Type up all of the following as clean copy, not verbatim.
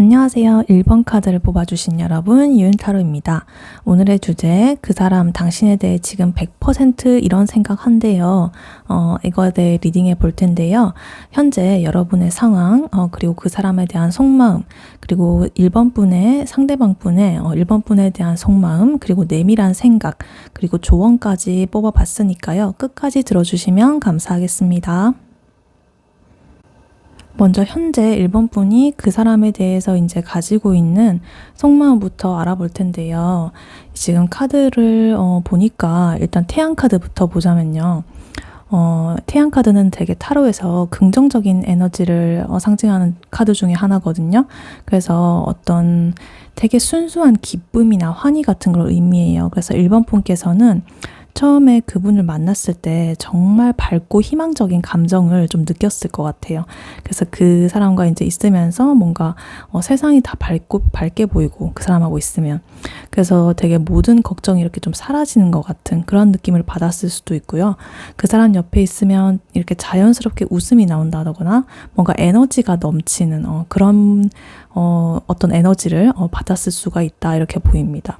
안녕하세요. 1번 카드를 뽑아주신 여러분, 유은타로입니다. 오늘의 주제, 그 사람 당신에 대해 지금 100% 이런 생각한대요. 이거에 대해 리딩해 볼 텐데요. 현재 여러분의 상황, 그리고 그 사람에 대한 속마음, 그리고 1번 분의 상대방 분의 1번 분에 대한 속마음, 그리고 내밀한 생각, 그리고 조언까지 뽑아봤으니까요. 끝까지 들어주시면 감사하겠습니다. 먼저 현재 1번 분이 그 사람에 대해서 이제 가지고 있는 속마음부터 알아볼 텐데요. 지금 카드를 보니까 일단 태양 카드부터 보자면요. 태양 카드는 되게 타로에서 긍정적인 에너지를 상징하는 카드 중에 하나거든요. 그래서 어떤 되게 순수한 기쁨이나 환희 같은 걸 의미해요. 그래서 1번 분께서는 처음에 그분을 만났을 때 정말 밝고 희망적인 감정을 좀 느꼈을 것 같아요. 그래서 그 사람과 이제 있으면서 뭔가 세상이 다 밝게 보이고 그 사람하고 있으면 그래서 되게 모든 걱정이 이렇게 좀 사라지는 것 같은 그런 느낌을 받았을 수도 있고요. 그 사람 옆에 있으면 이렇게 자연스럽게 웃음이 나온다거나 뭔가 에너지가 넘치는 그런 어떤 에너지를 받았을 수가 있다 이렇게 보입니다.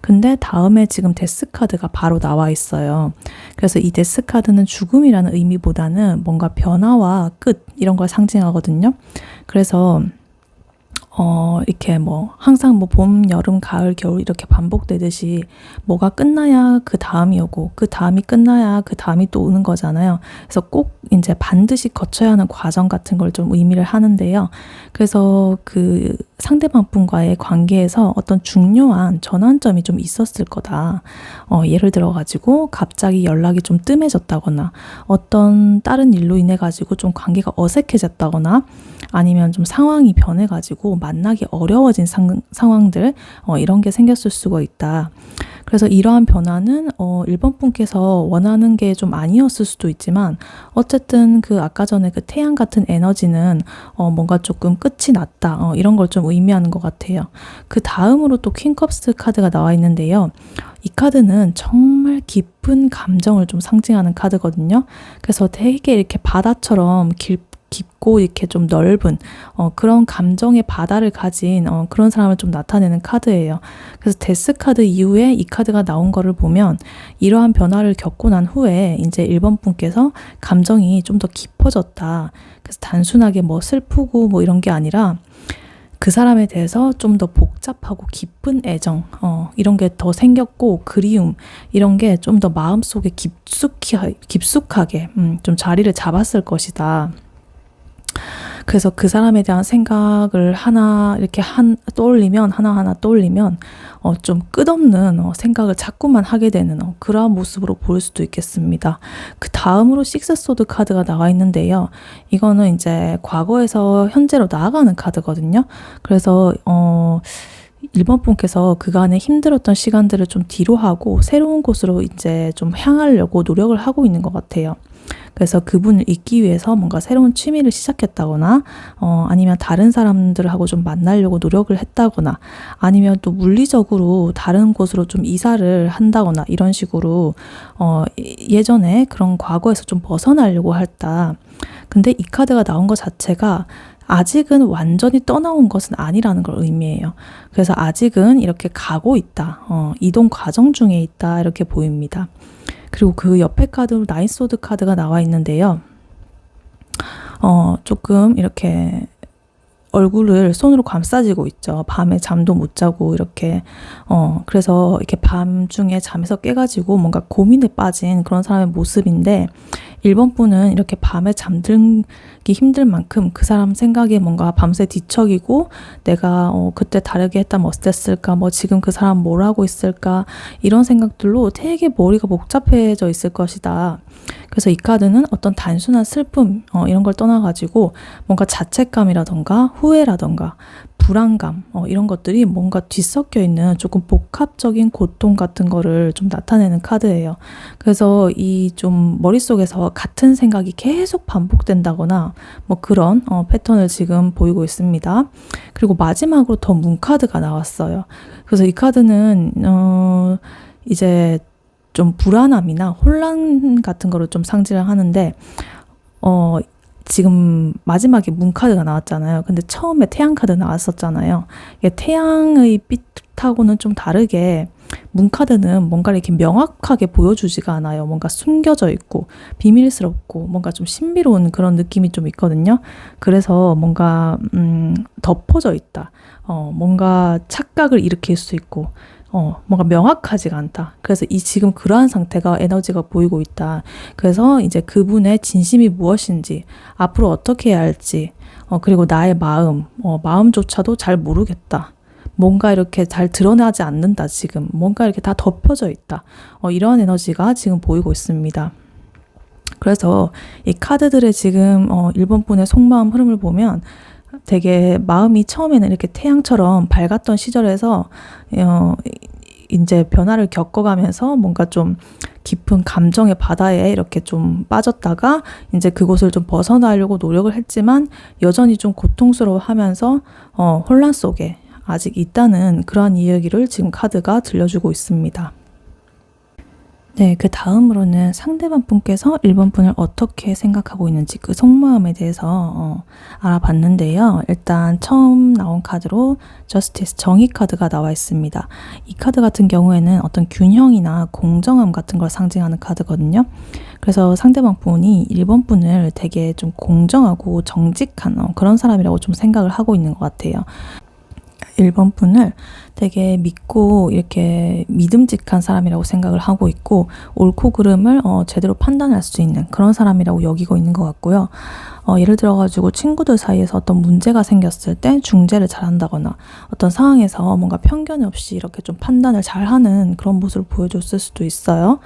근데 다음에 지금 데스 카드가 바로 나와 있어요. 그래서 이 데스 카드는 죽음이라는 의미보다는 뭔가 변화와 끝 이런 걸 상징하거든요. 그래서 이렇게 항상 봄, 여름, 가을, 겨울 이렇게 반복되듯이 뭐가 끝나야 그 다음이 오고 그 다음이 끝나야 그 다음이 또 오는 거잖아요. 그래서 꼭 이제 반드시 거쳐야 하는 과정 같은 걸 좀 의미를 하는데요. 그래서 그 상대방 분과의 관계에서 어떤 중요한 전환점이 좀 있었을 거다. 예를 들어가지고 갑자기 연락이 좀 뜸해졌다거나 어떤 다른 일로 인해 가지고 좀 관계가 어색해졌다거나 아니면 좀 상황이 변해가지고 만나기 어려워진 상황들 이런 게 생겼을 수가 있다. 그래서 이러한 변화는 1번 분께서 원하는 게 좀 아니었을 수도 있지만 어쨌든 그 아까 전에 그 태양 같은 에너지는 뭔가 조금 끝이 났다 이런 걸 좀 의미하는 것 같아요. 그 다음으로 또 퀸컵스 카드가 나와 있는데요. 이 카드는 정말 깊은 감정을 좀 상징하는 카드거든요. 그래서 되게 이렇게 바다처럼 깊고 이렇게 좀 넓은 그런 감정의 바다를 가진 그런 사람을 좀 나타내는 카드예요. 그래서 데스 카드 이후에 이 카드가 나온 거를 보면 이러한 변화를 겪고 난 후에 이제 1번 분께서 감정이 좀 더 깊어졌다. 그래서 단순하게 슬프고 이런 게 아니라 그 사람에 대해서 좀 더 복잡하고 깊은 애정 이런 게 더 생겼고 그리움 이런 게 좀 더 마음속에 깊숙하게 좀 자리를 잡았을 것이다. 그래서 그 사람에 대한 생각을 하나하나 떠올리면 좀 끝없는 생각을 자꾸만 하게 되는 그러한 모습으로 보일 수도 있겠습니다. 그 다음으로 식스 소드 카드가 나와 있는데요. 이거는 이제 과거에서 현재로 나아가는 카드거든요. 그래서 1번 분께서 그간의 힘들었던 시간들을 좀 뒤로 하고 새로운 곳으로 이제 좀 향하려고 노력을 하고 있는 것 같아요. 그래서 그분을 잊기 위해서 뭔가 새로운 취미를 시작했다거나 아니면 다른 사람들하고 좀 만나려고 노력을 했다거나 아니면 또 물리적으로 다른 곳으로 좀 이사를 한다거나 이런 식으로 예전에 그런 과거에서 좀 벗어나려고 했다. 근데 이 카드가 나온 것 자체가 아직은 완전히 떠나온 것은 아니라는 걸 의미해요. 그래서 아직은 이렇게 가고 있다. 이동 과정 중에 있다. 이렇게 보입니다. 그리고 그 옆에 카드로 나인소드 카드가 나와 있는데요. 조금 이렇게 얼굴을 손으로 감싸지고 있죠. 밤에 잠도 못 자고 이렇게 그래서 이렇게 밤중에 잠에서 깨가지고 뭔가 고민에 빠진 그런 사람의 모습인데 1번 분은 이렇게 밤에 잠들기 힘들 만큼 그 사람 생각에 뭔가 밤새 뒤척이고 내가 그때 다르게 했다면 어땠을까 지금 그 사람 뭘 하고 있을까 이런 생각들로 되게 머리가 복잡해져 있을 것이다. 그래서 이 카드는 어떤 단순한 슬픔 이런 걸 떠나가지고 뭔가 자책감이라던가 후회라던가 불안감 이런 것들이 뭔가 뒤섞여 있는 조금 복합적인 고통 같은 거를 좀 나타내는 카드예요. 그래서 이 좀 머릿속에서 같은 생각이 계속 반복된다거나 그런 패턴을 지금 보이고 있습니다. 그리고 마지막으로 더 문 카드가 나왔어요. 그래서 이 카드는 이제 좀 불안함이나 혼란 같은 거를 좀 상징을 하는데 지금 마지막에 문 카드가 나왔잖아요. 근데 처음에 태양 카드 나왔었잖아요. 이게 태양의 빛하고는 좀 다르게 문 카드는 뭔가 이렇게 명확하게 보여주지가 않아요. 뭔가 숨겨져 있고 비밀스럽고 뭔가 좀 신비로운 그런 느낌이 좀 있거든요. 그래서 뭔가 덮어져 있다. 뭔가 착각을 일으킬 수 있고 뭔가 명확하지가 않다. 그래서 이 지금 그러한 상태가 에너지가 보이고 있다. 그래서 이제 그분의 진심이 무엇인지, 앞으로 어떻게 해야 할지, 그리고 나의 마음조차도 잘 모르겠다. 뭔가 이렇게 잘 드러나지 않는다, 지금. 뭔가 이렇게 다 덮여져 있다. 이러한 에너지가 지금 보이고 있습니다. 그래서 이 카드들의 지금 1번 분의 속마음 흐름을 보면 되게 마음이 처음에는 이렇게 태양처럼 밝았던 시절에서 이제 변화를 겪어가면서 뭔가 좀 깊은 감정의 바다에 이렇게 좀 빠졌다가 이제 그곳을 좀 벗어나려고 노력을 했지만 여전히 좀 고통스러워하면서 혼란 속에 아직 있다는 그러한 이야기를 지금 카드가 들려주고 있습니다. 네, 그 다음으로는 상대방 분께서 1번 분을 어떻게 생각하고 있는지 그 속마음에 대해서 알아봤는데요. 일단 처음 나온 카드로 저스티스, 정의 카드가 나와 있습니다. 이 카드 같은 경우에는 어떤 균형이나 공정함 같은 걸 상징하는 카드거든요. 그래서 상대방 분이 1번 분을 되게 좀 공정하고 정직한 그런 사람이라고 좀 생각을 하고 있는 것 같아요. 1번 분을 되게 믿고 이렇게 믿음직한 사람이라고 생각을 하고 있고 옳고 그름을 제대로 판단할 수 있는 그런 사람이라고 여기고 있는 것 같고요. 예를 들어가지고 친구들 사이에서 어떤 문제가 생겼을 때 중재를 잘한다거나 어떤 상황에서 뭔가 편견 없이 이렇게 좀 판단을 잘하는 그런 모습을 보여줬을 수도 있어요.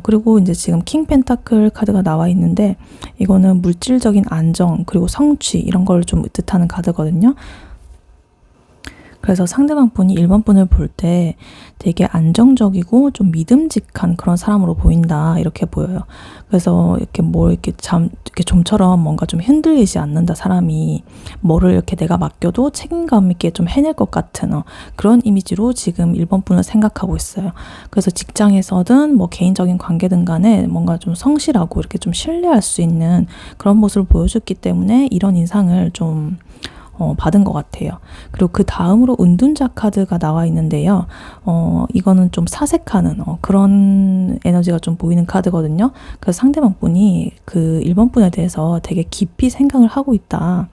그리고 이제 지금 킹 펜타클 카드가 나와 있는데 이거는 물질적인 안정 그리고 성취 이런 걸 좀 뜻하는 카드거든요. 그래서 상대방 분이 1번 분을 볼 때 되게 안정적이고 좀 믿음직한 그런 사람으로 보인다 이렇게 보여요. 그래서 이렇게 이렇게 좀처럼 뭔가 좀 흔들리지 않는다 사람이 뭐를 이렇게 내가 맡겨도 책임감 있게 좀 해낼 것 같은 그런 이미지로 지금 1번 분을 생각하고 있어요. 그래서 직장에서든 뭐 개인적인 관계든 간에 뭔가 좀 성실하고 이렇게 좀 신뢰할 수 있는 그런 모습을 보여줬기 때문에 이런 인상을 좀 받은 것 같아요. 그리고 그 다음으로 은둔자 카드가 나와 있는데요. 이거는 좀 사색하는 그런 에너지가 좀 보이는 카드거든요. 그래서 상대방 분이 그 1번 분에 대해서 되게 깊이 생각을 하고 있다.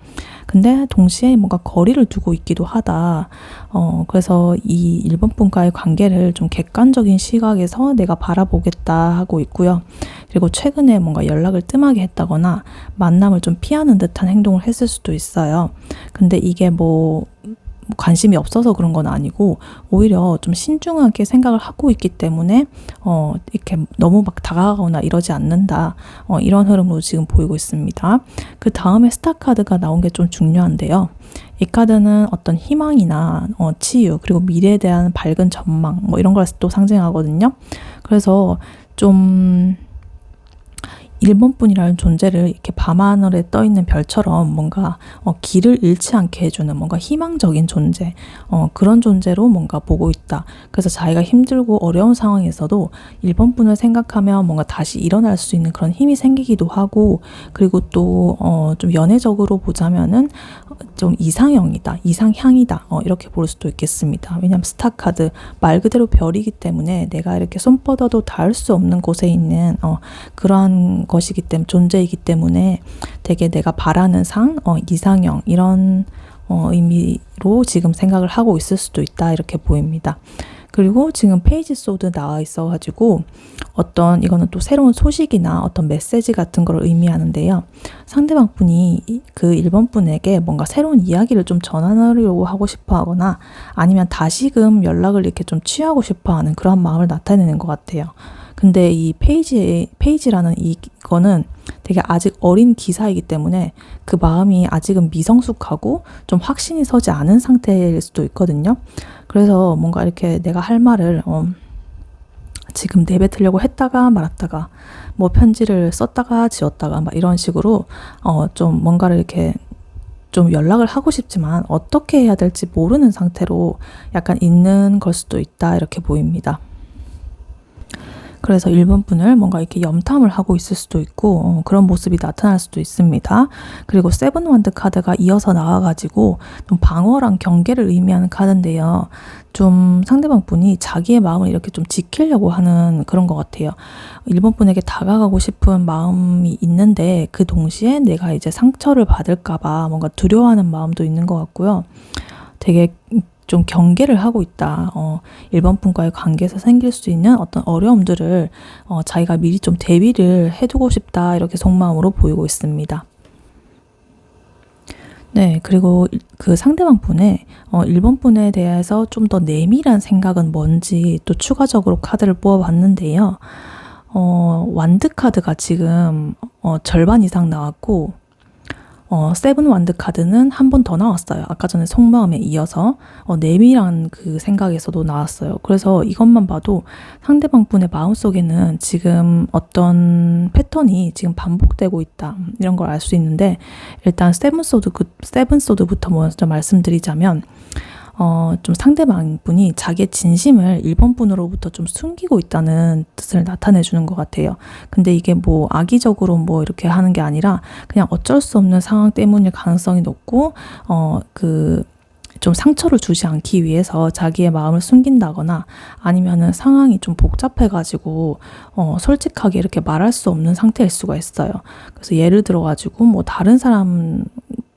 근데 동시에 뭔가 거리를 두고 있기도 하다. 그래서 이 1번 분과의 관계를 좀 객관적인 시각에서 내가 바라보겠다 하고 있고요. 그리고 최근에 뭔가 연락을 뜸하게 했다거나 만남을 좀 피하는 듯한 행동을 했을 수도 있어요. 근데 이게 관심이 없어서 그런 건 아니고 오히려 좀 신중하게 생각을 하고 있기 때문에 이렇게 너무 막 다가가거나 이러지 않는다. 이런 흐름으로 지금 보이고 있습니다. 그 다음에 스타 카드가 나온 게 좀 중요한데요. 이 카드는 어떤 희망이나 치유 그리고 미래에 대한 밝은 전망 이런 걸 또 상징하거든요. 그래서 좀 1번 분이라는 존재를 이렇게 밤하늘에 떠있는 별처럼 뭔가 길을 잃지 않게 해주는 뭔가 희망적인 존재 그런 존재로 뭔가 보고 있다. 그래서 자기가 힘들고 어려운 상황에서도 1번 분을 생각하면 뭔가 다시 일어날 수 있는 그런 힘이 생기기도 하고 그리고 또 좀 연애적으로 보자면은 좀 이상형이다, 이상향이다 이렇게 볼 수도 있겠습니다. 왜냐하면 스타 카드 말 그대로 별이기 때문에 내가 이렇게 손 뻗어도 닿을 수 없는 곳에 있는 그러한 것이기 때문에 존재이기 때문에 되게 내가 바라는 이상형 이런 의미로 지금 생각을 하고 있을 수도 있다 이렇게 보입니다. 그리고 지금 페이지 소드 나와 있어가지고 이거는 또 새로운 소식이나 어떤 메시지 같은 걸 의미하는데요. 상대방 분이 그 1번 분에게 뭔가 새로운 이야기를 좀 전하려고 하고 싶어 하거나 아니면 다시금 연락을 이렇게 좀 취하고 싶어 하는 그런 마음을 나타내는 것 같아요. 근데 이 페이지라는 이거는 되게 아직 어린 기사이기 때문에 그 마음이 아직은 미성숙하고 좀 확신이 서지 않은 상태일 수도 있거든요. 그래서 뭔가 이렇게 내가 할 말을 지금 내뱉으려고 했다가 말았다가 뭐 편지를 썼다가 지웠다가 막 이런 식으로 좀 뭔가를 이렇게 좀 연락을 하고 싶지만 어떻게 해야 될지 모르는 상태로 약간 있는 걸 수도 있다 이렇게 보입니다. 그래서 1번 분을 뭔가 이렇게 염탐을 하고 있을 수도 있고 그런 모습이 나타날 수도 있습니다. 그리고 세븐 원드 카드가 이어서 나와가지고 좀 방어랑 경계를 의미하는 카드인데요. 좀 상대방 분이 자기의 마음을 이렇게 좀 지키려고 하는 그런 것 같아요. 1번 분에게 다가가고 싶은 마음이 있는데 그 동시에 내가 이제 상처를 받을까봐 뭔가 두려워하는 마음도 있는 것 같고요. 되게 좀 경계를 하고 있다. 1번 분과의 관계에서 생길 수 있는 어떤 어려움들을 자기가 미리 좀 대비를 해두고 싶다. 이렇게 속마음으로 보이고 있습니다. 네, 그리고 그 상대방 분의 1번 분에 대해서 좀 더 내밀한 생각은 뭔지 또 추가적으로 카드를 뽑아봤는데요. 완드 카드가 지금 절반 이상 나왔고 세븐 완드 카드는 한 번 더 나왔어요. 아까 전에 속마음에 이어서 내밀한 그 생각에서도 나왔어요. 그래서 이것만 봐도 상대방 분의 마음속에는 지금 어떤 패턴이 지금 반복되고 있다. 이런 걸 알 수 있는데 일단 세븐 소드부터 먼저 말씀드리자면 좀 상대방 분이 자기의 진심을 1번 분으로부터 좀 숨기고 있다는 뜻을 나타내 주는 것 같아요. 근데 이게 뭐 악의적으로 뭐 이렇게 하는 게 아니라 그냥 어쩔 수 없는 상황 때문일 가능성이 높고 좀 상처를 주지 않기 위해서 자기의 마음을 숨긴다거나 아니면은 상황이 좀 복잡해가지고 솔직하게 이렇게 말할 수 없는 상태일 수가 있어요. 그래서 예를 들어가지고 뭐 다른 사람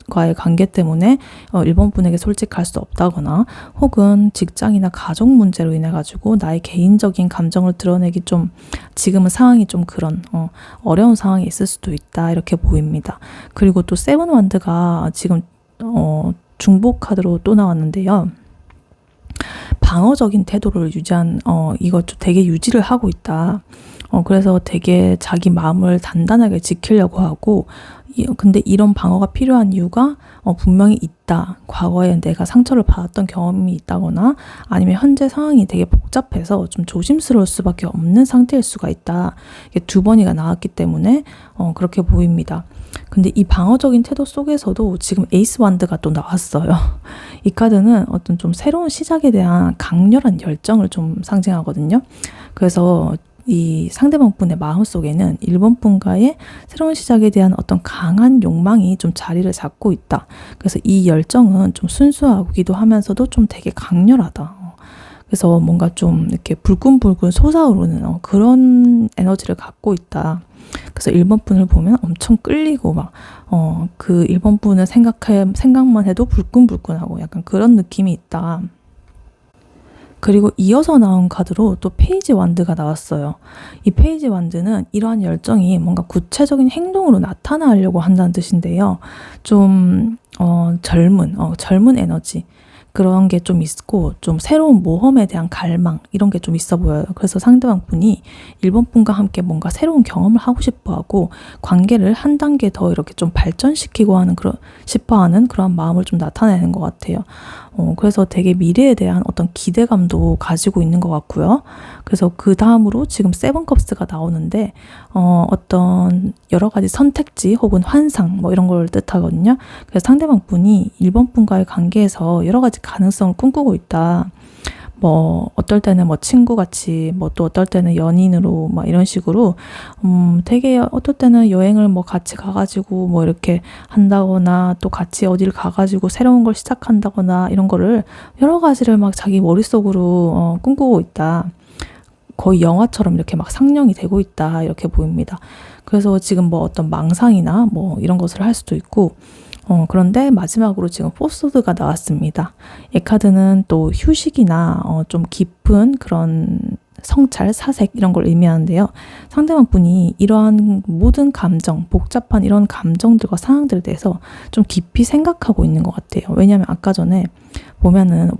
과의 관계 때문에 1번 분에게 솔직할 수 없다거나 혹은 직장이나 가족 문제로 인해 가지고 나의 개인적인 감정을 드러내기 좀 지금은 상황이 좀 그런 어려운 상황이 있을 수도 있다 이렇게 보입니다. 그리고 또 세븐 완드가 지금 중복 카드로 또 나왔는데요. 방어적인 태도를 유지한 이거 좀 되게 유지를 하고 있다. 그래서 되게 자기 마음을 단단하게 지키려고 하고 근데 이런 방어가 필요한 이유가 분명히 있다. 과거에 내가 상처를 받았던 경험이 있다거나 아니면 현재 상황이 되게 복잡해서 좀 조심스러울 수밖에 없는 상태일 수가 있다. 이게 2번이가 나왔기 때문에 그렇게 보입니다. 근데 이 방어적인 태도 속에서도 지금 에이스 완드가 또 나왔어요. 이 카드는 어떤 좀 새로운 시작에 대한 강렬한 열정을 좀 상징하거든요. 그래서 이 상대방 분의 마음속에는 1번 분과의 새로운 시작에 대한 어떤 강한 욕망이 좀 자리를 잡고 있다. 그래서 이 열정은 좀 순수하기도 하면서도 좀 되게 강렬하다. 그래서 뭔가 좀 이렇게 불끈불끈 솟아오르는 그런 에너지를 갖고 있다. 그래서 1번 분을 보면 엄청 끌리고 막 그 1번 분을 생각만 해도 불끈불끈하고 약간 그런 느낌이 있다. 그리고 이어서 나온 카드로 또 페이지 완드가 나왔어요. 이 페이지 완드는 이러한 열정이 뭔가 구체적인 행동으로 나타나려고 한다는 뜻인데요. 좀 젊은 에너지 그런 게 좀 있고 좀 새로운 모험에 대한 갈망 이런 게 좀 있어 보여요. 그래서 상대방 분이 1번 분과 함께 뭔가 새로운 경험을 하고 싶어 하고 관계를 한 단계 더 이렇게 좀 발전시키고 싶어하는 그런 마음을 좀 나타내는 것 같아요. 그래서 되게 미래에 대한 어떤 기대감도 가지고 있는 것 같고요. 그래서 그 다음으로 지금 세븐컵스가 나오는데 어떤 여러 가지 선택지 혹은 환상 뭐 이런 걸 뜻하거든요. 그래서 상대방 분이 1번 분과의 관계에서 여러 가지 가능성을 꿈꾸고 있다. 뭐 어떨 때는 뭐 친구같이 뭐 또 어떨 때는 연인으로 막 이런 식으로 되게 어떨 때는 여행을 뭐 같이 가가지고 뭐 이렇게 한다거나 또 같이 어디를 가가지고 새로운 걸 시작한다거나 이런 거를 여러 가지를 막 자기 머릿속으로 꿈꾸고 있다. 거의 영화처럼 이렇게 막 상영이 되고 있다 이렇게 보입니다. 그래서 지금 뭐 어떤 망상이나 뭐 이런 것을 할 수도 있고 그런데 마지막으로 지금 포스드가 나왔습니다. 이 카드는 또 휴식이나 좀 깊은 그런 성찰, 사색 이런 걸 의미하는데요. 상대방 분이 이러한 모든 감정, 복잡한 이런 감정들과 상황들에 대해서 좀 깊이 생각하고 있는 것 같아요. 왜냐하면 아까 전에 보면은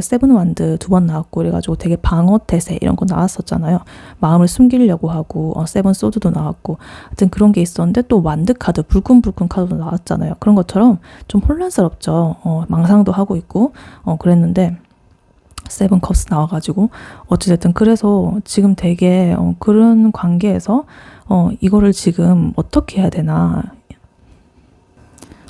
세븐 완드 2번 나왔고 그래가지고 되게 방어 태세 이런 거 나왔었잖아요. 마음을 숨기려고 하고 세븐 소드도 나왔고 하여튼 그런 게 있었는데 또 완드 카드, 불끈불끈 카드도 나왔잖아요. 그런 것처럼 좀 혼란스럽죠. 망상도 하고 있고 그랬는데 세븐 컵스 나와가지고 어찌됐든 그래서 지금 되게 그런 관계에서 이거를 지금 어떻게 해야 되나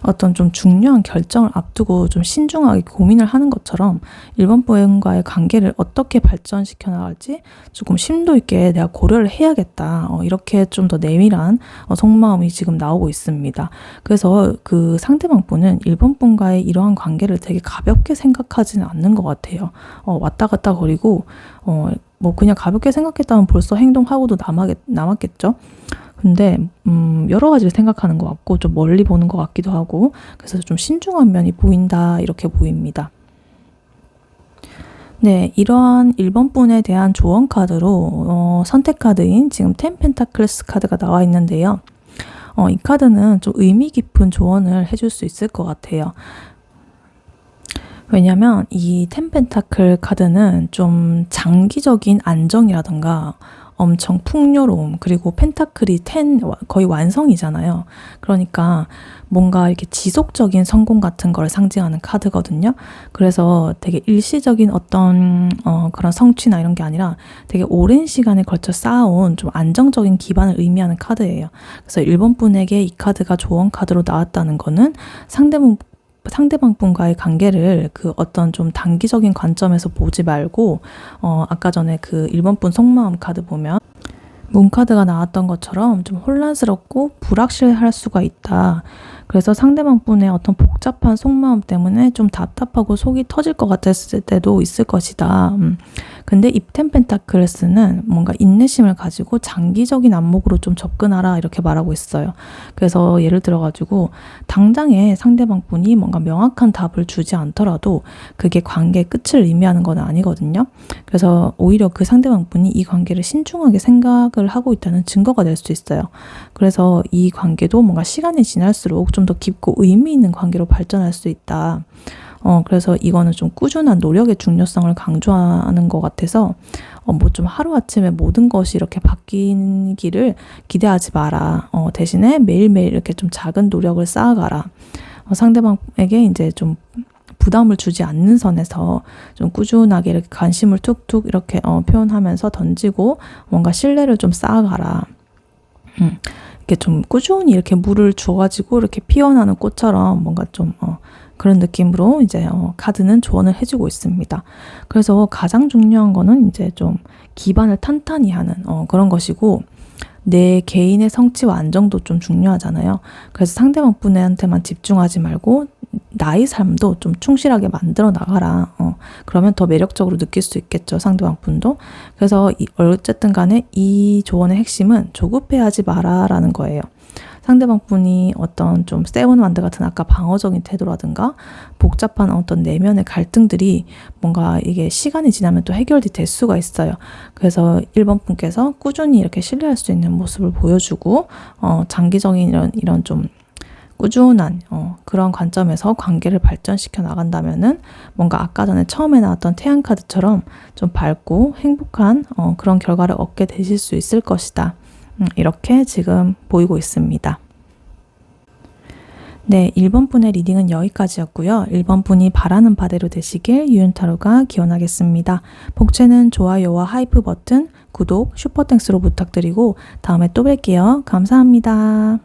어떤 좀 중요한 결정을 앞두고 좀 신중하게 고민을 하는 것처럼 1번 분과의 관계를 어떻게 발전시켜 나갈지 조금 심도 있게 내가 고려를 해야겠다. 이렇게 좀 더 내밀한 속마음이 지금 나오고 있습니다. 그래서 그 상대방 분은 1번 분과의 이러한 관계를 되게 가볍게 생각하지는 않는 것 같아요. 왔다 갔다 거리고 뭐 그냥 가볍게 생각했다면 벌써 행동하고도 남았겠죠. 근데 여러 가지를 생각하는 것 같고 좀 멀리 보는 것 같기도 하고 그래서 좀 신중한 면이 보인다 이렇게 보입니다. 네, 이러한 1번 분에 대한 조언 카드로 선택 카드인 지금 10 펜타클스 카드가 나와 있는데요. 이 카드는 좀 의미 깊은 조언을 해줄 수 있을 것 같아요. 왜냐면 이 10 펜타클 카드는 좀 장기적인 안정이라던가 엄청 풍요로움, 그리고 펜타클이 10 거의 완성이잖아요. 그러니까 뭔가 이렇게 지속적인 성공 같은 걸 상징하는 카드거든요. 그래서 되게 일시적인 어떤 그런 성취나 이런 게 아니라 되게 오랜 시간에 걸쳐 쌓아온 좀 안정적인 기반을 의미하는 카드예요. 그래서 1번 분에게 이 카드가 조언 카드로 나왔다는 거는 상대방 분과의 관계를 그 어떤 좀 단기적인 관점에서 보지 말고 아까 전에 그 1번 분 속마음 카드 보면 문카드가 나왔던 것처럼 좀 혼란스럽고 불확실할 수가 있다. 그래서 상대방 분의 어떤 복잡한 속마음 때문에 좀 답답하고 속이 터질 것 같았을 때도 있을 것이다. 근데 입템 펜타클스는 뭔가 인내심을 가지고 장기적인 안목으로 좀 접근하라 이렇게 말하고 있어요. 그래서 예를 들어가지고 당장에 상대방 분이 뭔가 명확한 답을 주지 않더라도 그게 관계의 끝을 의미하는 건 아니거든요. 그래서 오히려 그 상대방 분이 이 관계를 신중하게 생각을 하고 있다는 증거가 될 수 있어요. 그래서 이 관계도 뭔가 시간이 지날수록 좀 더 깊고 의미 있는 관계로 발전할 수 있다. 그래서 이거는 좀 꾸준한 노력의 중요성을 강조하는 것 같아서 뭐 좀 하루아침에 모든 것이 이렇게 바뀌기를 기대하지 마라. 대신에 매일매일 이렇게 좀 작은 노력을 쌓아가라. 상대방에게 이제 좀 부담을 주지 않는 선에서 좀 꾸준하게 이렇게 관심을 툭툭 이렇게 표현하면서 던지고 뭔가 신뢰를 좀 쌓아가라. 이렇게 좀 꾸준히 이렇게 물을 주어가지고 이렇게 피어나는 꽃처럼 뭔가 좀 그런 느낌으로 이제 카드는 조언을 해주고 있습니다. 그래서 가장 중요한 거는 이제 좀 기반을 탄탄히 하는 그런 것이고 내 개인의 성취와 안정도 좀 중요하잖아요. 그래서 상대방 분한테만 집중하지 말고 나의 삶도 좀 충실하게 만들어 나가라. 그러면 더 매력적으로 느낄 수 있겠죠, 상대방 분도. 그래서 어쨌든 간에 이 조언의 핵심은 조급해하지 마라라는 거예요. 상대방 분이 어떤 좀 세븐완드 같은 아까 방어적인 태도라든가 복잡한 어떤 내면의 갈등들이 뭔가 이게 시간이 지나면 또 해결이 될 수가 있어요. 그래서 1번 분께서 꾸준히 이렇게 신뢰할 수 있는 모습을 보여주고 장기적인 이런 좀 꾸준한 그런 관점에서 관계를 발전시켜 나간다면은 뭔가 아까 전에 처음에 나왔던 태양 카드처럼 좀 밝고 행복한 그런 결과를 얻게 되실 수 있을 것이다. 이렇게 지금 보이고 있습니다. 네, 1번 분의 리딩은 여기까지였고요. 1번 분이 바라는 바대로 되시길 유윤타로가 기원하겠습니다. 복채는 좋아요와 하이프 버튼, 구독, 슈퍼땡스로 부탁드리고 다음에 또 뵐게요. 감사합니다.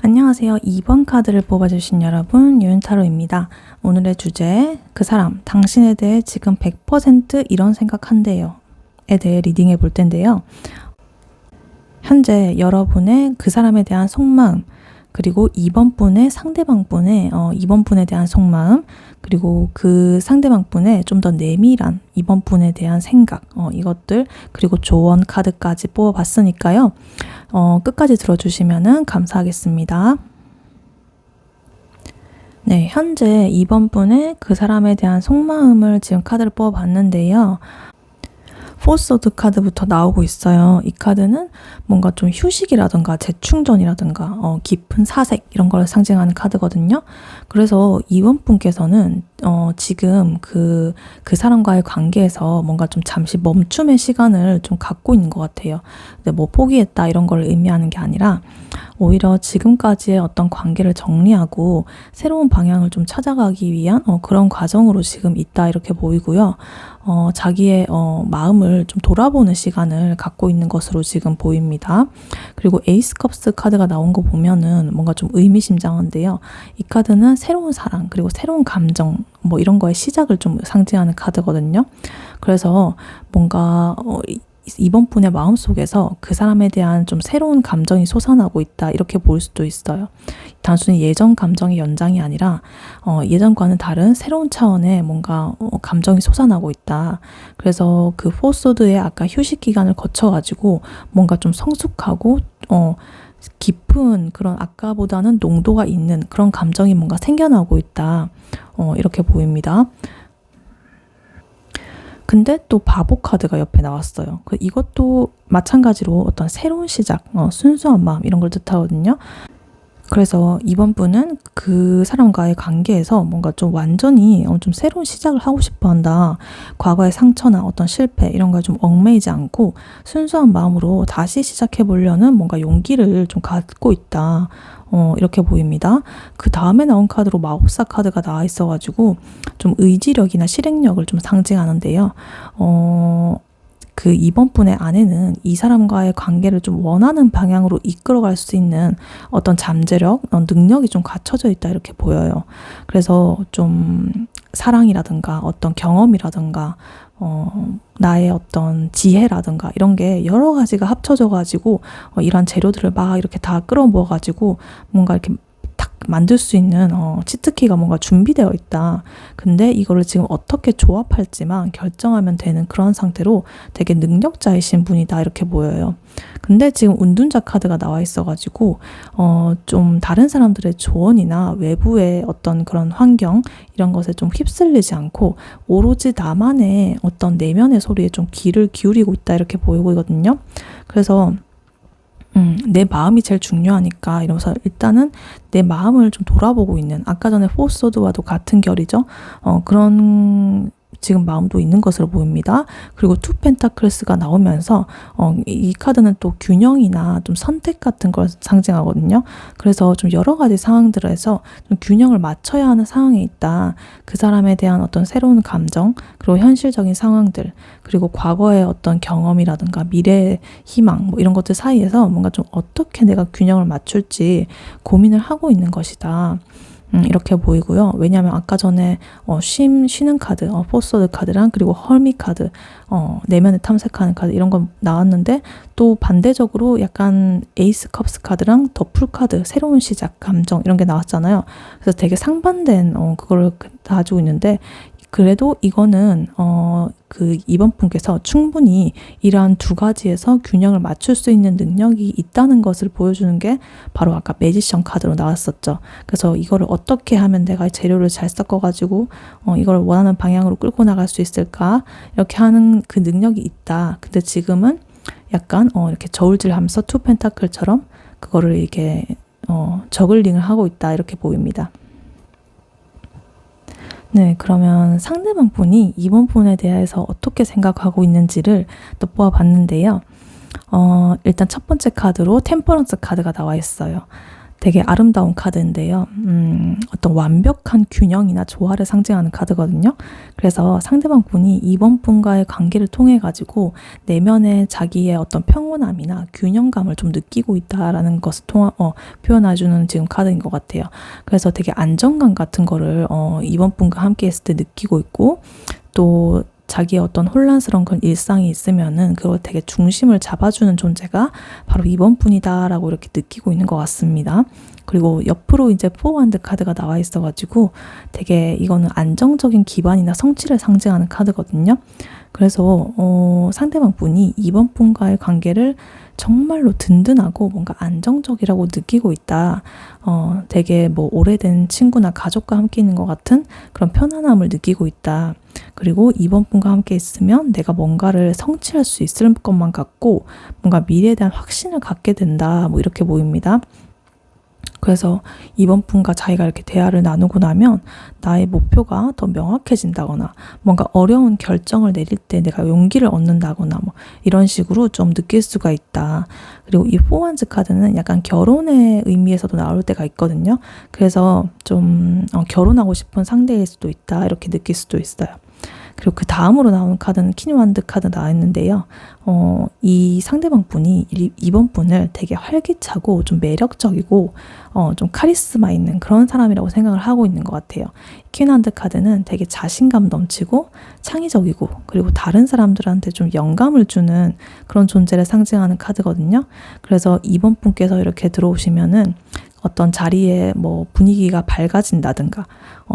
안녕하세요. 2번 카드를 뽑아주신 여러분, 유윤타로입니다. 오늘의 주제, 그 사람, 당신에 대해 지금 100% 이런 생각한대요. 에 대해 리딩해 볼 텐데요. 현재 여러분의 그 사람에 대한 속마음, 그리고 2번 분의 상대방 분의 2번 분에 대한 속마음, 그리고 그 상대방 분의 좀 더 내밀한 2번 분에 대한 생각, 이것들, 그리고 조언 카드까지 뽑아봤으니까요. 끝까지 들어주시면 감사하겠습니다. 네, 현재 2번 분의 그 사람에 대한 속마음을 지금 카드를 뽑아봤는데요. 포스워드 카드부터 나오고 있어요. 이 카드는 뭔가 좀 휴식이라든가 재충전이라든가 깊은 사색 이런 걸 상징하는 카드거든요. 그래서 이번 분께서는 지금 그 사람과의 관계에서 뭔가 좀 잠시 멈춤의 시간을 좀 갖고 있는 것 같아요. 근데 뭐 포기했다 이런 걸 의미하는 게 아니라 오히려 지금까지의 어떤 관계를 정리하고 새로운 방향을 좀 찾아가기 위한 그런 과정으로 지금 있다 이렇게 보이고요. 자기의 마음을 좀 돌아보는 시간을 갖고 있는 것으로 지금 보입니다. 그리고 에이스 컵스 카드가 나온 거 보면은 뭔가 좀 의미심장한데요. 이 카드는 새로운 사랑 그리고 새로운 감정 뭐 이런 거의 시작을 좀 상징하는 카드거든요. 그래서 뭔가 이번 분의 마음속에서 그 사람에 대한 좀 새로운 감정이 솟아나고 있다 이렇게 볼 수도 있어요. 단순히 예전 감정의 연장이 아니라 예전과는 다른 새로운 차원의 뭔가 감정이 솟아나고 있다. 그래서 그 포소드의 아까 휴식 기간을 거쳐가지고 뭔가 좀 성숙하고 깊은 그런 아까보다는 농도가 있는 그런 감정이 뭔가 생겨나고 있다. 이렇게 보입니다. 근데 또 바보 카드가 옆에 나왔어요. 이것도 마찬가지로 어떤 새로운 시작, 순수한 마음 이런 걸 뜻하거든요. 그래서 이번 분은 그 사람과의 관계에서 뭔가 좀 완전히 좀 새로운 시작을 하고 싶어 한다. 과거의 상처나 어떤 실패 이런 거에 좀 얽매이지 않고 순수한 마음으로 다시 시작해 보려는 뭔가 용기를 좀 갖고 있다. 이렇게 보입니다. 그 다음에 나온 카드로 마법사 카드가 나와 있어가지고 좀 의지력이나 실행력을 좀 상징하는데요. 그 이번 분의 아내는 이 사람과의 관계를 좀 원하는 방향으로 이끌어갈 수 있는 어떤 잠재력, 능력이 좀 갖춰져 있다 이렇게 보여요. 그래서 좀 사랑이라든가 어떤 경험이라든가 나의 어떤 지혜라든가 이런 게 여러 가지가 합쳐져 가지고 이런 재료들을 막 이렇게 다 끌어모아 가지고 뭔가 이렇게 딱 만들 수 있는 치트키가 뭔가 준비되어 있다. 근데 이거를 지금 어떻게 조합할지만 결정하면 되는 그런 상태로 되게 능력자이신 분이다 이렇게 보여요. 근데 지금 운둔자 카드가 나와 있어가지고 좀 다른 사람들의 조언이나 외부의 어떤 그런 환경 이런 것에 좀 휩쓸리지 않고 오로지 나만의 어떤 내면의 소리에 좀 귀를 기울이고 있다 이렇게 보이거든요. 그래서 내 마음이 제일 중요하니까 이러면서 일단은 내 마음을 좀 돌아보고 있는 아까 전에 포스워드와도 같은 결이죠. 그런 지금 마음도 있는 것으로 보입니다. 그리고 투 펜타클스가 나오면서 이 카드는 또 균형이나 좀 선택 같은 걸 상징하거든요. 그래서 좀 여러 가지 상황들에서 좀 균형을 맞춰야 하는 상황에 있다. 그 사람에 대한 어떤 새로운 감정, 그리고 현실적인 상황들, 그리고 과거의 어떤 경험이라든가 미래의 희망 뭐 이런 것들 사이에서 뭔가 좀 어떻게 내가 균형을 맞출지 고민을 하고 있는 것이다. 이렇게 보이고요. 왜냐하면 아까 전에 쉬는 카드, 포스워드 카드랑 그리고 헐미 카드, 내면을 탐색하는 카드 이런 거 나왔는데 또 반대적으로 약간 에이스 컵스 카드랑 더풀 카드, 새로운 시작, 감정 이런 게 나왔잖아요. 그래서 되게 상반된 그걸 가지고 있는데 그래도 이거는 그 이번 분께서 충분히 이러한 두 가지에서 균형을 맞출 수 있는 능력이 있다는 것을 보여주는 게 바로 아까 매지션 카드로 나왔었죠. 그래서 이거를 어떻게 하면 내가 재료를 잘 섞어가지고 이걸 원하는 방향으로 끌고 나갈 수 있을까 이렇게 하는 그 능력이 있다. 근데 지금은 약간 이렇게 저울질하면서 투 펜타클처럼 그거를 이렇게 저글링을 하고 있다 이렇게 보입니다. 네, 그러면 상대방 분이 이번 분에 대해서 어떻게 생각하고 있는지를 또 보아봤는데요. 일단 첫 번째 카드로 템퍼런스 카드가 나와 있어요. 되게 아름다운 카드인데요. 어떤 완벽한 균형이나 조화를 상징하는 카드거든요. 그래서 상대방 분이 이번 분과의 관계를 통해 가지고 내면에 자기의 어떤 평온함이나 균형감을 좀 느끼고 있다라는 것을 표현해주는 지금 카드인 것 같아요. 그래서 되게 안정감 같은 거를 이번 분과 함께 했을 때 느끼고 있고 또 자기의 어떤 혼란스러운 그런 일상이 있으면은 그걸 되게 중심을 잡아주는 존재가 바로 이번 분이다라고 이렇게 느끼고 있는 것 같습니다. 그리고 옆으로 이제 포워핸드 카드가 나와 있어가지고 되게 이거는 안정적인 기반이나 성취를 상징하는 카드거든요. 그래서 상대방 분이 이번 분과의 관계를 정말로 든든하고 뭔가 안정적이라고 느끼고 있다. 되게 뭐 오래된 친구나 가족과 함께 있는 것 같은 그런 편안함을 느끼고 있다. 그리고 이번 분과 함께 있으면 내가 뭔가를 성취할 수 있을 것만 같고 뭔가 미래에 대한 확신을 갖게 된다. 뭐 이렇게 보입니다. 그래서 이번 분과 자기가 이렇게 대화를 나누고 나면 나의 목표가 더 명확해진다거나 뭔가 어려운 결정을 내릴 때 내가 용기를 얻는다거나 뭐 이런 식으로 좀 느낄 수가 있다. 그리고 이 포완즈 카드는 약간 결혼의 의미에서도 나올 때가 있거든요. 그래서 좀 결혼하고 싶은 상대일 수도 있다. 이렇게 느낄 수도 있어요. 그리고 그 다음으로 나온 카드는 킹완드 카드 나왔는데요. 이 상대방 분이 이번 분을 되게 활기차고 좀 매력적이고 좀 카리스마 있는 그런 사람이라고 생각을 하고 있는 것 같아요. 퀸완드 카드는 되게 자신감 넘치고 창의적이고 그리고 다른 사람들한테 좀 영감을 주는 그런 존재를 상징하는 카드거든요. 그래서 이번 분께서 이렇게 들어오시면은 어떤 자리에 뭐 분위기가 밝아진다든가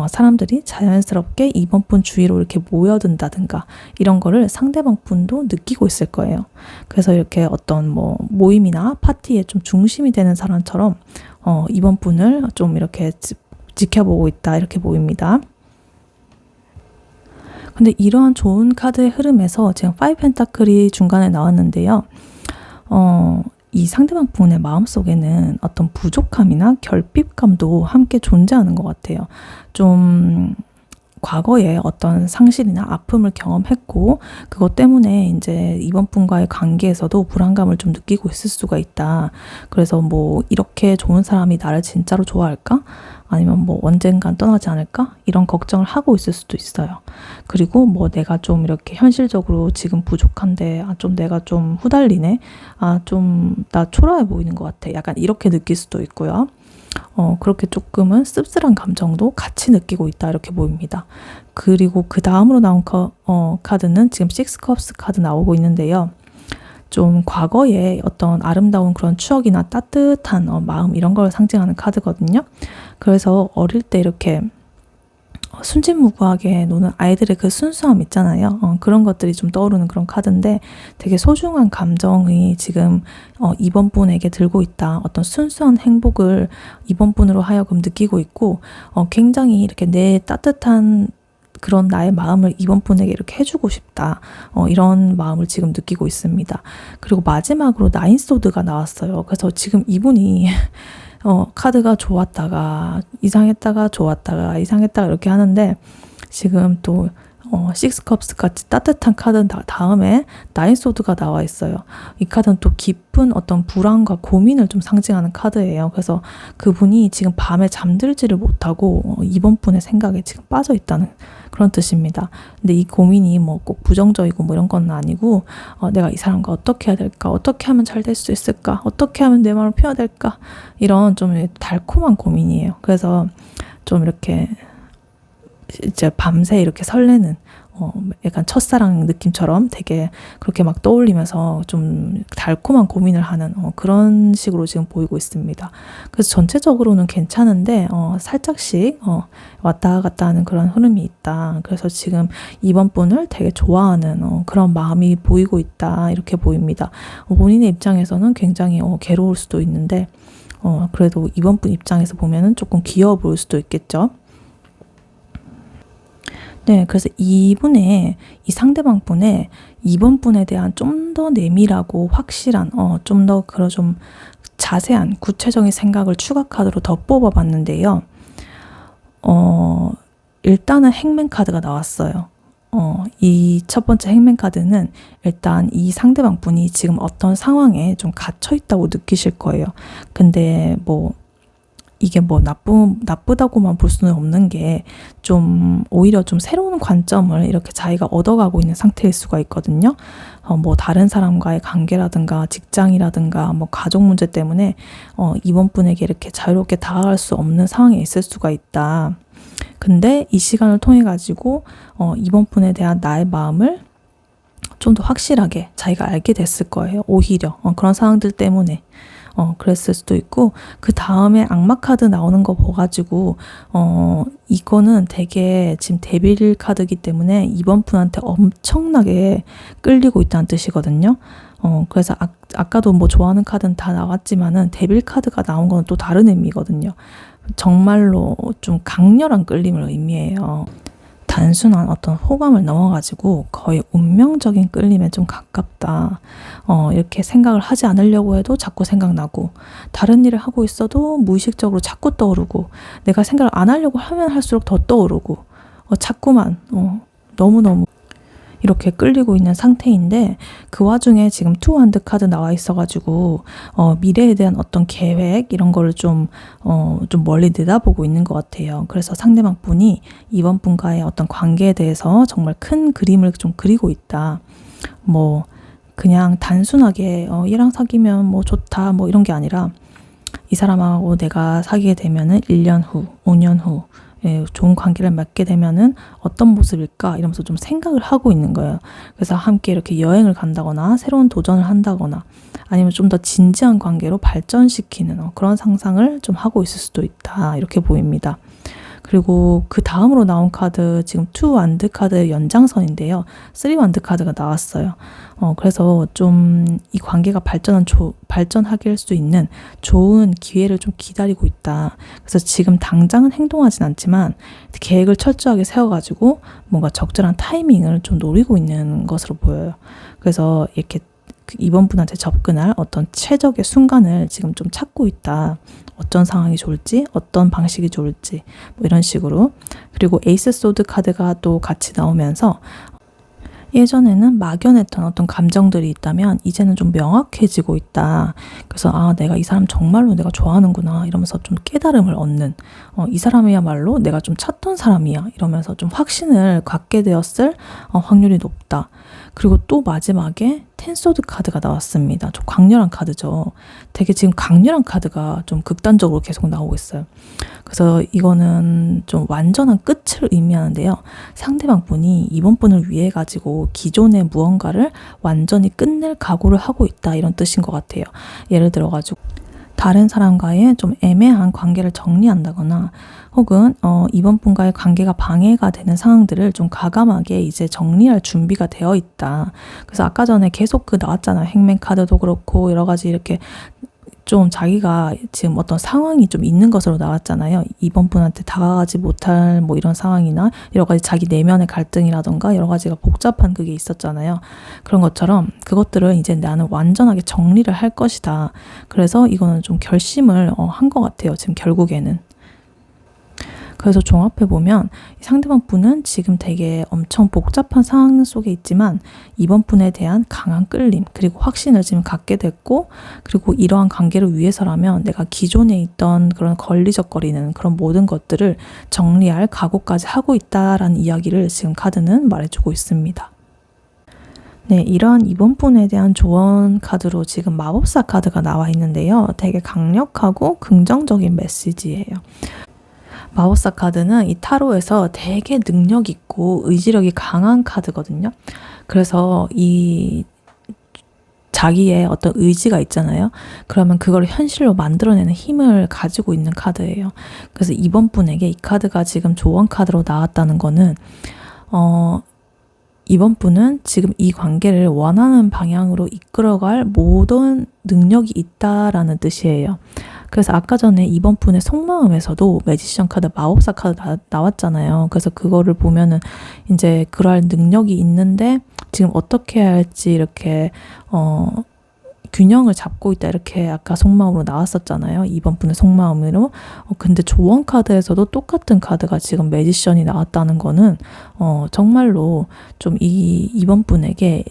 사람들이 자연스럽게 이번 분 주위로 이렇게 모여든다든가 이런 거를 상대방 분도 느끼고 있을 거예요. 그래서 이렇게 어떤 뭐 모임이나 파티에 좀 중심이 되는 사람처럼 이번 분을 좀 이렇게 지켜보고 있다 이렇게 보입니다. 근데 이러한 좋은 카드의 흐름에서 지금 5 펜타클이 중간에 나왔는데요. 이 상대방 분의 마음속에는 어떤 부족함이나 결핍감도 함께 존재하는 것 같아요. 좀 과거에 어떤 상실이나 아픔을 경험했고 그것 때문에 이제 이번 분과의 관계에서도 불안감을 좀 느끼고 있을 수가 있다. 그래서 뭐 이렇게 좋은 사람이 나를 진짜로 좋아할까? 아니면 뭐 언젠간 떠나지 않을까? 이런 걱정을 하고 있을 수도 있어요. 그리고 뭐 내가 좀 이렇게 현실적으로 지금 부족한데 좀 내가 좀 후달리네? 좀 나 초라해 보이는 것 같아. 약간 이렇게 느낄 수도 있고요. 그렇게 조금은 씁쓸한 감정도 같이 느끼고 있다 이렇게 보입니다. 그리고 그 다음으로 나온 카드는 지금 6컵스 카드 나오고 있는데요. 좀 과거에 어떤 아름다운 그런 추억이나 따뜻한 마음 이런 걸 상징하는 카드거든요. 그래서 어릴 때 이렇게 순진무구하게 노는 아이들의 그 순수함 있잖아요. 그런 것들이 좀 떠오르는 그런 카드인데 되게 소중한 감정이 지금 이번 분에게 들고 있다. 어떤 순수한 행복을 이번 분으로 하여금 느끼고 있고 굉장히 이렇게 내 따뜻한 그런 나의 마음을 이번 분에게 이렇게 해주고 싶다. 이런 마음을 지금 느끼고 있습니다. 그리고 마지막으로 나인 소드가 나왔어요. 그래서 지금 이분이 카드가 좋았다가 이상했다가 좋았다가 이상했다가 이렇게 하는데 지금 또 식스컵스 같이 따뜻한 카드 다음에 나인 소드가 나와 있어요. 이 카드는 또 깊은 어떤 불안과 고민을 좀 상징하는 카드예요. 그래서 그분이 지금 밤에 잠들지를 못하고 이번 분의 생각에 지금 빠져 있다는 그런 뜻입니다. 근데 이 고민이 뭐 꼭 부정적이고 뭐 이런 건 아니고 내가 이 사람과 어떻게 해야 될까? 어떻게 하면 잘 될 수 있을까? 어떻게 하면 내 마음을 표현해야 될까? 이런 좀 달콤한 고민이에요. 그래서 좀 이렇게 이제 밤새 이렇게 설레는 약간 첫사랑 느낌처럼 되게 그렇게 막 떠올리면서 좀 달콤한 고민을 하는 그런 식으로 지금 보이고 있습니다. 그래서 전체적으로는 괜찮은데 살짝씩 왔다 갔다 하는 그런 흐름이 있다. 그래서 지금 이번 분을 되게 좋아하는 그런 마음이 보이고 있다. 이렇게 보입니다. 본인의 입장에서는 굉장히 괴로울 수도 있는데 그래도 이번 분 입장에서 보면은 조금 귀여워 보일 수도 있겠죠. 네, 그래서 이 상대방 분의 이번 분에 대한 좀 더 내밀하고 확실한, 좀 더 그런 좀 자세한 구체적인 생각을 추가 카드로 더 뽑아봤는데요. 일단은 행맨 카드가 나왔어요. 이 첫 번째 행맨 카드는 일단 이 상대방 분이 지금 어떤 상황에 좀 갇혀 있다고 느끼실 거예요. 근데 뭐 이게 뭐 나쁘다고만 볼 수는 없는 게 좀 오히려 좀 새로운 관점을 이렇게 자기가 얻어가고 있는 상태일 수가 있거든요. 뭐 다른 사람과의 관계라든가 직장이라든가 뭐 가족 문제 때문에 이번 분에게 이렇게 자유롭게 다가갈 수 없는 상황에 있을 수가 있다. 근데 이 시간을 통해 가지고 이번 분에 대한 나의 마음을 좀 더 확실하게 자기가 알게 됐을 거예요. 오히려 그런 상황들 때문에 그랬을 수도 있고, 그 다음에 악마 카드 나오는 거 봐가지고 이거는 되게 지금 데빌 카드이기 때문에 이번 분한테 엄청나게 끌리고 있다는 뜻이거든요. 그래서 아까도 뭐 좋아하는 카드는 다 나왔지만은 데빌 카드가 나온 건 또 다른 의미거든요. 정말로 좀 강렬한 끌림을 의미해요. 단순한 어떤 호감을 넘어가지고 거의 운명적인 끌림에 좀 가깝다. 이렇게 생각을 하지 않으려고 해도 자꾸 생각나고, 다른 일을 하고 있어도 무의식적으로 자꾸 떠오르고, 내가 생각을 안 하려고 하면 할수록 더 떠오르고, 자꾸만 너무너무 이렇게 끌리고 있는 상태인데, 그 와중에 지금 투 원드 카드 나와 있어가지고 미래에 대한 어떤 계획 이런 거를 좀 멀리 내다보고 있는 것 같아요. 그래서 상대방 분이 이번 분과의 어떤 관계에 대해서 정말 큰 그림을 좀 그리고 있다. 뭐 그냥 단순하게 얘랑 사귀면 뭐 좋다 뭐 이런 게 아니라, 이 사람하고 내가 사귀게 되면은 1년 후, 5년 후 좋은 관계를 맺게 되면은 어떤 모습일까 이러면서 좀 생각을 하고 있는 거예요. 그래서 함께 이렇게 여행을 간다거나 새로운 도전을 한다거나 아니면 좀 더 진지한 관계로 발전시키는 그런 상상을 좀 하고 있을 수도 있다, 이렇게 보입니다. 그리고 그 다음으로 나온 카드, 지금 2 완드 카드의 연장선인데요. 3 완드 카드가 나왔어요. 그래서 좀 이 관계가 발전하게 할 수 있는 좋은 기회를 좀 기다리고 있다. 그래서 지금 당장은 행동하진 않지만 계획을 철저하게 세워가지고 뭔가 적절한 타이밍을 좀 노리고 있는 것으로 보여요. 그래서 이렇게 이번 분한테 접근할 어떤 최적의 순간을 지금 좀 찾고 있다. 어떤 상황이 좋을지, 어떤 방식이 좋을지, 뭐 이런 식으로. 그리고 에이스 소드 카드가 또 같이 나오면서 예전에는 막연했던 어떤 감정들이 있다면 이제는 좀 명확해지고 있다. 그래서 내가 이 사람 정말로 내가 좋아하는구나 이러면서 좀 깨달음을 얻는, 이 사람이야말로 내가 좀 찾던 사람이야 이러면서 좀 확신을 갖게 되었을 확률이 높다. 그리고 또 마지막에 텐소드 카드가 나왔습니다. 좀 강렬한 카드죠. 되게 지금 강렬한 카드가 좀 극단적으로 계속 나오고 있어요. 그래서 이거는 좀 완전한 끝을 의미하는데요. 상대방 분이 이번 분을 위해 가지고 기존의 무언가를 완전히 끝낼 각오를 하고 있다, 이런 뜻인 것 같아요. 예를 들어 가지고 다른 사람과의 좀 애매한 관계를 정리한다거나, 혹은 이번 분과의 관계가 방해가 되는 상황들을 좀 과감하게 이제 정리할 준비가 되어 있다. 그래서 아까 전에 계속 나왔잖아요. 행맨 카드도 그렇고 여러 가지 이렇게 좀 자기가 지금 어떤 상황이 좀 있는 것으로 나왔잖아요. 이번 분한테 다가가지 못할 뭐 이런 상황이나 여러 가지 자기 내면의 갈등이라던가 여러 가지가 복잡한 그게 있었잖아요. 그런 것처럼 그것들을 이제 나는 완전하게 정리를 할 것이다. 그래서 이거는 좀 결심을 한 것 같아요. 지금 결국에는. 그래서 종합해보면 상대방 분은 지금 되게 엄청 복잡한 상황 속에 있지만 이번 분에 대한 강한 끌림 그리고 확신을 지금 갖게 됐고, 그리고 이러한 관계를 위해서라면 내가 기존에 있던 그런 걸리적거리는 그런 모든 것들을 정리할 각오까지 하고 있다라는 이야기를 지금 카드는 말해주고 있습니다. 네, 이러한 이번 분에 대한 조언 카드로 지금 마법사 카드가 나와 있는데요. 되게 강력하고 긍정적인 메시지예요. 마법사 카드는 이 타로에서 되게 능력 있고 의지력이 강한 카드거든요. 그래서 이 자기의 어떤 의지가 있잖아요. 그러면 그걸 현실로 만들어내는 힘을 가지고 있는 카드예요. 그래서 이번 분에게 이 카드가 지금 조언 카드로 나왔다는 거는 이번 분은 지금 이 관계를 원하는 방향으로 이끌어갈 모든 능력이 있다라는 뜻이에요. 그래서 아까 전에 이번 분의 속마음에서도 매지션 카드, 마법사 카드 나왔잖아요. 그래서 그거를 보면은 이제 그럴 능력이 있는데 지금 어떻게 해야 할지 이렇게 균형을 잡고 있다, 이렇게 아까 속마음으로 나왔었잖아요. 이번 분의 속마음으로. 근데 조언 카드에서도 똑같은 카드가 지금 매지션이 나왔다는 거는 정말로 좀 이번 분에게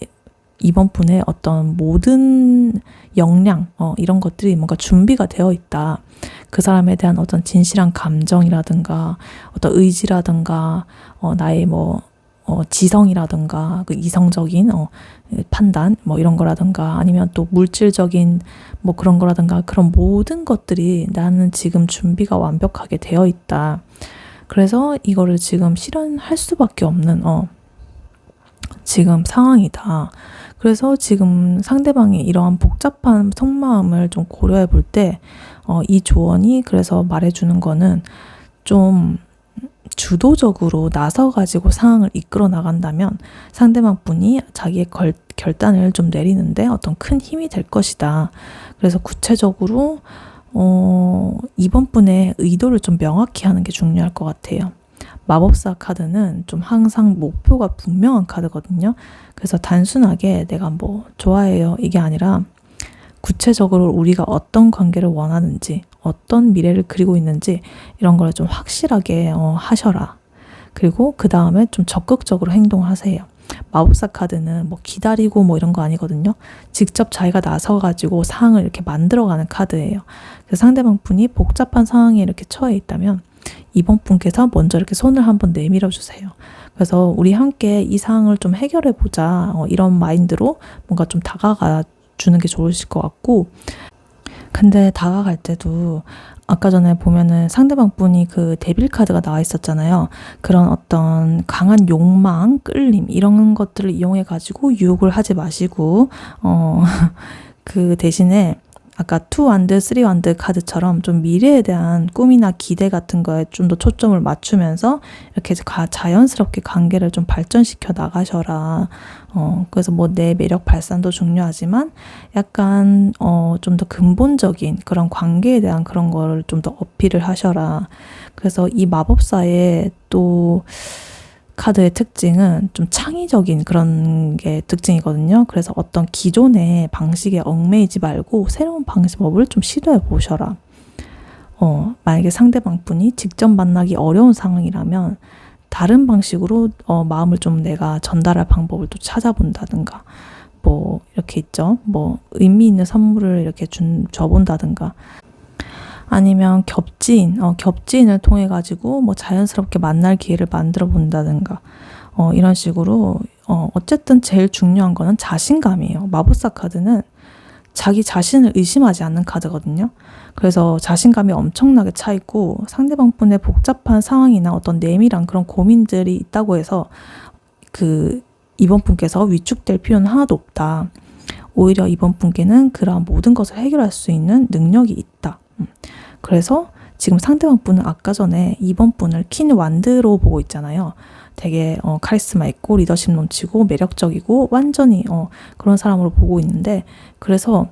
이번 분의 어떤 모든 역량 이런 것들이 뭔가 준비가 되어 있다. 그 사람에 대한 어떤 진실한 감정이라든가 어떤 의지라든가 나의 뭐 지성이라든가 그 이성적인 판단 뭐 이런 거라든가 아니면 또 물질적인 뭐 그런 거라든가 그런 모든 것들이 나는 지금 준비가 완벽하게 되어 있다. 그래서 이거를 지금 실현할 수밖에 없는 지금 상황이다. 그래서 지금 상대방의 이러한 복잡한 속마음을 좀 고려해 볼 때, 이 조언이 그래서 말해주는 거는 좀 주도적으로 나서가지고 상황을 이끌어 나간다면 상대방 분이 자기의 결단을 좀 내리는데 어떤 큰 힘이 될 것이다. 그래서 구체적으로 이번 분의 의도를 좀 명확히 하는 게 중요할 것 같아요. 마법사 카드는 좀 항상 목표가 분명한 카드거든요. 그래서 단순하게 내가 뭐 좋아해요 이게 아니라 구체적으로 우리가 어떤 관계를 원하는지, 어떤 미래를 그리고 있는지 이런 걸 좀 확실하게 하셔라. 그리고 그 다음에 좀 적극적으로 행동하세요. 마법사 카드는 뭐 기다리고 뭐 이런 거 아니거든요. 직접 자기가 나서가지고 상황을 이렇게 만들어가는 카드예요. 그래서 상대방 분이 복잡한 상황에 이렇게 처해 있다면 이번 분께서 먼저 이렇게 손을 한번 내밀어 주세요. 그래서 우리 함께 이 상황을 좀 해결해 보자. 이런 마인드로 뭔가 좀 다가가 주는 게 좋으실 것 같고, 근데 다가갈 때도 아까 전에 보면은 상대방 분이 그 데빌 카드가 나와 있었잖아요. 그런 어떤 강한 욕망, 끌림 이런 것들을 이용해 가지고 유혹을 하지 마시고 그 대신에 아까 2 완드, 3 완드 카드처럼 좀 미래에 대한 꿈이나 기대 같은 거에 좀 더 초점을 맞추면서 이렇게 자연스럽게 관계를 좀 발전시켜 나가셔라. 그래서 뭐 내 매력 발산도 중요하지만 약간 좀 더 근본적인 그런 관계에 대한 그런 거를 좀 더 어필을 하셔라. 그래서 이 마법사의 또 카드의 특징은 좀 창의적인 그런 게 특징이거든요. 그래서 어떤 기존의 방식에 얽매이지 말고 새로운 방법을 좀 시도해 보셔라. 만약에 상대방 분이 직접 만나기 어려운 상황이라면 다른 방식으로 마음을 좀 내가 전달할 방법을 또 찾아본다든가, 뭐 이렇게 있죠. 뭐 의미 있는 선물을 이렇게 줘본다든가, 아니면 겹지인을 통해 가지고 뭐 자연스럽게 만날 기회를 만들어 본다든가, 이런 식으로 어쨌든 제일 중요한 거는 자신감이에요. 마법사 카드는 자기 자신을 의심하지 않는 카드거든요. 그래서 자신감이 엄청나게 차 있고 상대방 분의 복잡한 상황이나 어떤 내밀한 그런 고민들이 있다고 해서 이번 분께서 위축될 필요는 하나도 없다. 오히려 이번 분께는 그러한 모든 것을 해결할 수 있는 능력이 있다. 그래서 지금 상대방 분은 아까 전에 이번 분을 퀸 완드로 보고 있잖아요. 되게 카리스마 있고 리더십 넘치고 매력적이고 완전히 그런 사람으로 보고 있는데, 그래서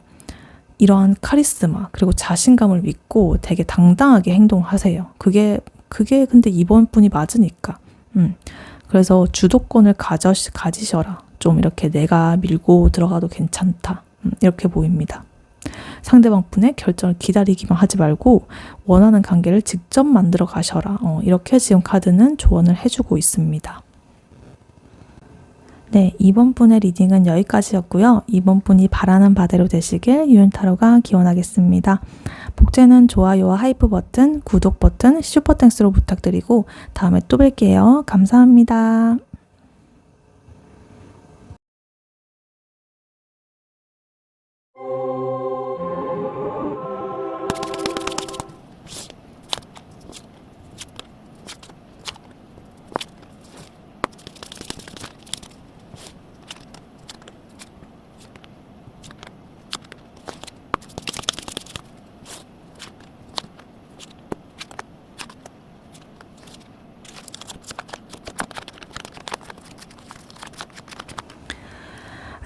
이러한 카리스마 그리고 자신감을 믿고 되게 당당하게 행동하세요. 그게 근데 이번 분이 맞으니까. 그래서 주도권을 가지셔라. 좀 이렇게 내가 밀고 들어가도 괜찮다. 이렇게 보입니다. 상대방 분의 결정을 기다리기만 하지 말고 원하는 관계를 직접 만들어 가셔라. 이렇게 지금 카드는 조언을 해주고 있습니다. 네, 이번 분의 리딩은 여기까지였고요. 이번 분이 바라는 바대로 되시길 유은타로가 기원하겠습니다. 복제는 좋아요와 하이프 버튼, 구독 버튼, 슈퍼땡스로 부탁드리고 다음에 또 뵐게요. 감사합니다.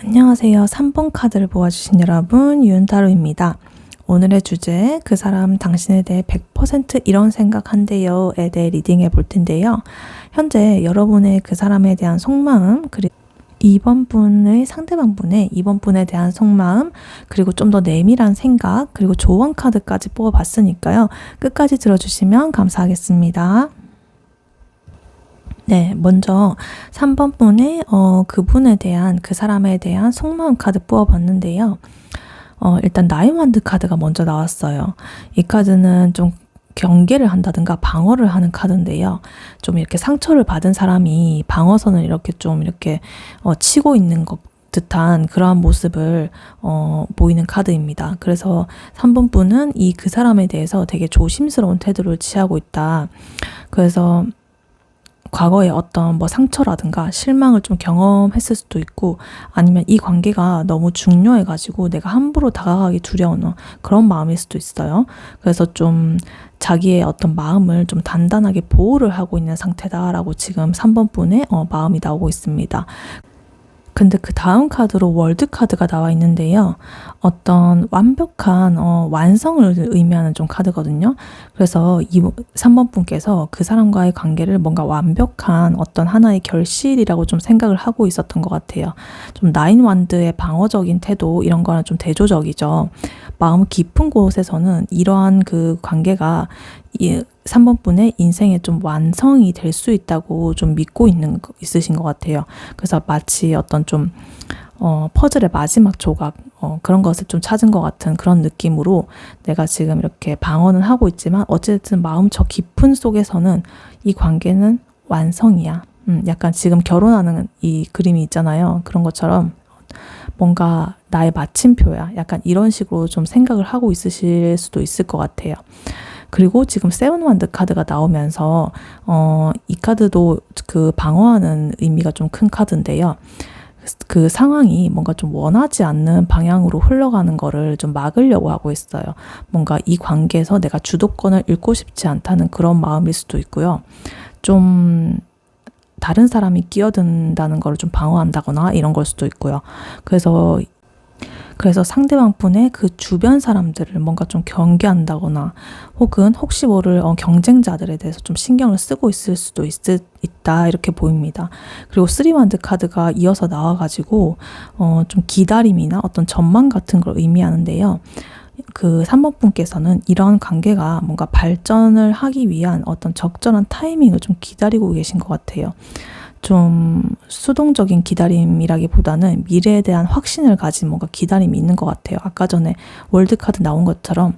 안녕하세요. 3번 카드를 보아주신 여러분, 유은타로입니다. 오늘의 주제, 그 사람 당신에 대해 100% 이런 생각한대요에 대해 리딩해 볼 텐데요. 현재 여러분의 그 사람에 대한 속마음, 그리고 이번 분의 상대방 분의 이번 분에 대한 속마음, 그리고 좀 더 내밀한 생각, 그리고 조언 카드까지 뽑아봤으니까요. 끝까지 들어주시면 감사하겠습니다. 네, 먼저 3번 분의 그분에 대한 그 사람에 대한 속마음 카드 뽑아봤는데요. 일단 나인 완드 카드가 먼저 나왔어요. 이 카드는 좀 경계를 한다든가 방어를 하는 카드인데요. 좀 이렇게 상처를 받은 사람이 방어선을 이렇게 좀 이렇게 치고 있는 것 듯한 그러한 모습을 보이는 카드입니다. 그래서 3번 분은 그 사람에 대해서 되게 조심스러운 태도를 취하고 있다. 그래서 과거에 어떤 뭐 상처라든가 실망을 좀 경험했을 수도 있고, 아니면 이 관계가 너무 중요해가지고 내가 함부로 다가가기 두려운 그런 마음일 수도 있어요. 그래서 좀 자기의 어떤 마음을 좀 단단하게 보호를 하고 있는 상태다라고 지금 3번 분의 마음이 나오고 있습니다. 근데 그 다음 카드로 월드 카드가 나와 있는데요. 어떤 완벽한 완성을 의미하는 좀 카드거든요. 그래서 3번 분께서 그 사람과의 관계를 뭔가 완벽한 어떤 하나의 결실이라고 좀 생각을 하고 있었던 것 같아요. 좀 나인 완드의 방어적인 태도 이런 거랑 좀 대조적이죠. 마음 깊은 곳에서는 이러한 그 관계가 이 3번 분의 인생에 좀 완성이 될 수 있다고 좀 믿고 있으신 것 같아요. 그래서 마치 어떤 좀 퍼즐의 마지막 조각 그런 것을 좀 찾은 것 같은 그런 느낌으로 내가 지금 이렇게 방어는 하고 있지만 어쨌든 마음 저 깊은 속에서는 이 관계는 완성이야. 약간 지금 결혼하는 이 그림이 있잖아요. 그런 것처럼 뭔가 나의 마침표야. 약간 이런 식으로 좀 생각을 하고 있으실 수도 있을 것 같아요. 그리고 지금 세븐완드 카드가 나오면서 이 카드도 그 방어하는 의미가 좀 큰 카드인데요. 그 상황이 뭔가 좀 원하지 않는 방향으로 흘러가는 거를 좀 막으려고 하고 있어요. 뭔가 이 관계에서 내가 주도권을 잃고 싶지 않다는 그런 마음일 수도 있고요. 좀 다른 사람이 끼어든다는 걸 좀 방어한다거나 이런 걸 수도 있고요. 그래서 상대방 분의 그 주변 사람들을 뭔가 좀 경계한다거나 혹은 혹시 모를 경쟁자들에 대해서 좀 신경을 쓰고 있을 수도 있다 이렇게 보입니다. 그리고 3완드 카드가 이어서 나와가지고 좀 기다림이나 어떤 전망 같은 걸 의미하는데요. 그 3번 분께서는 이런 관계가 뭔가 발전을 하기 위한 어떤 적절한 타이밍을 좀 기다리고 계신 것 같아요. 좀 수동적인 기다림이라기보다는 미래에 대한 확신을 가진 뭔가 기다림이 있는 것 같아요. 아까 전에 월드 카드 나온 것처럼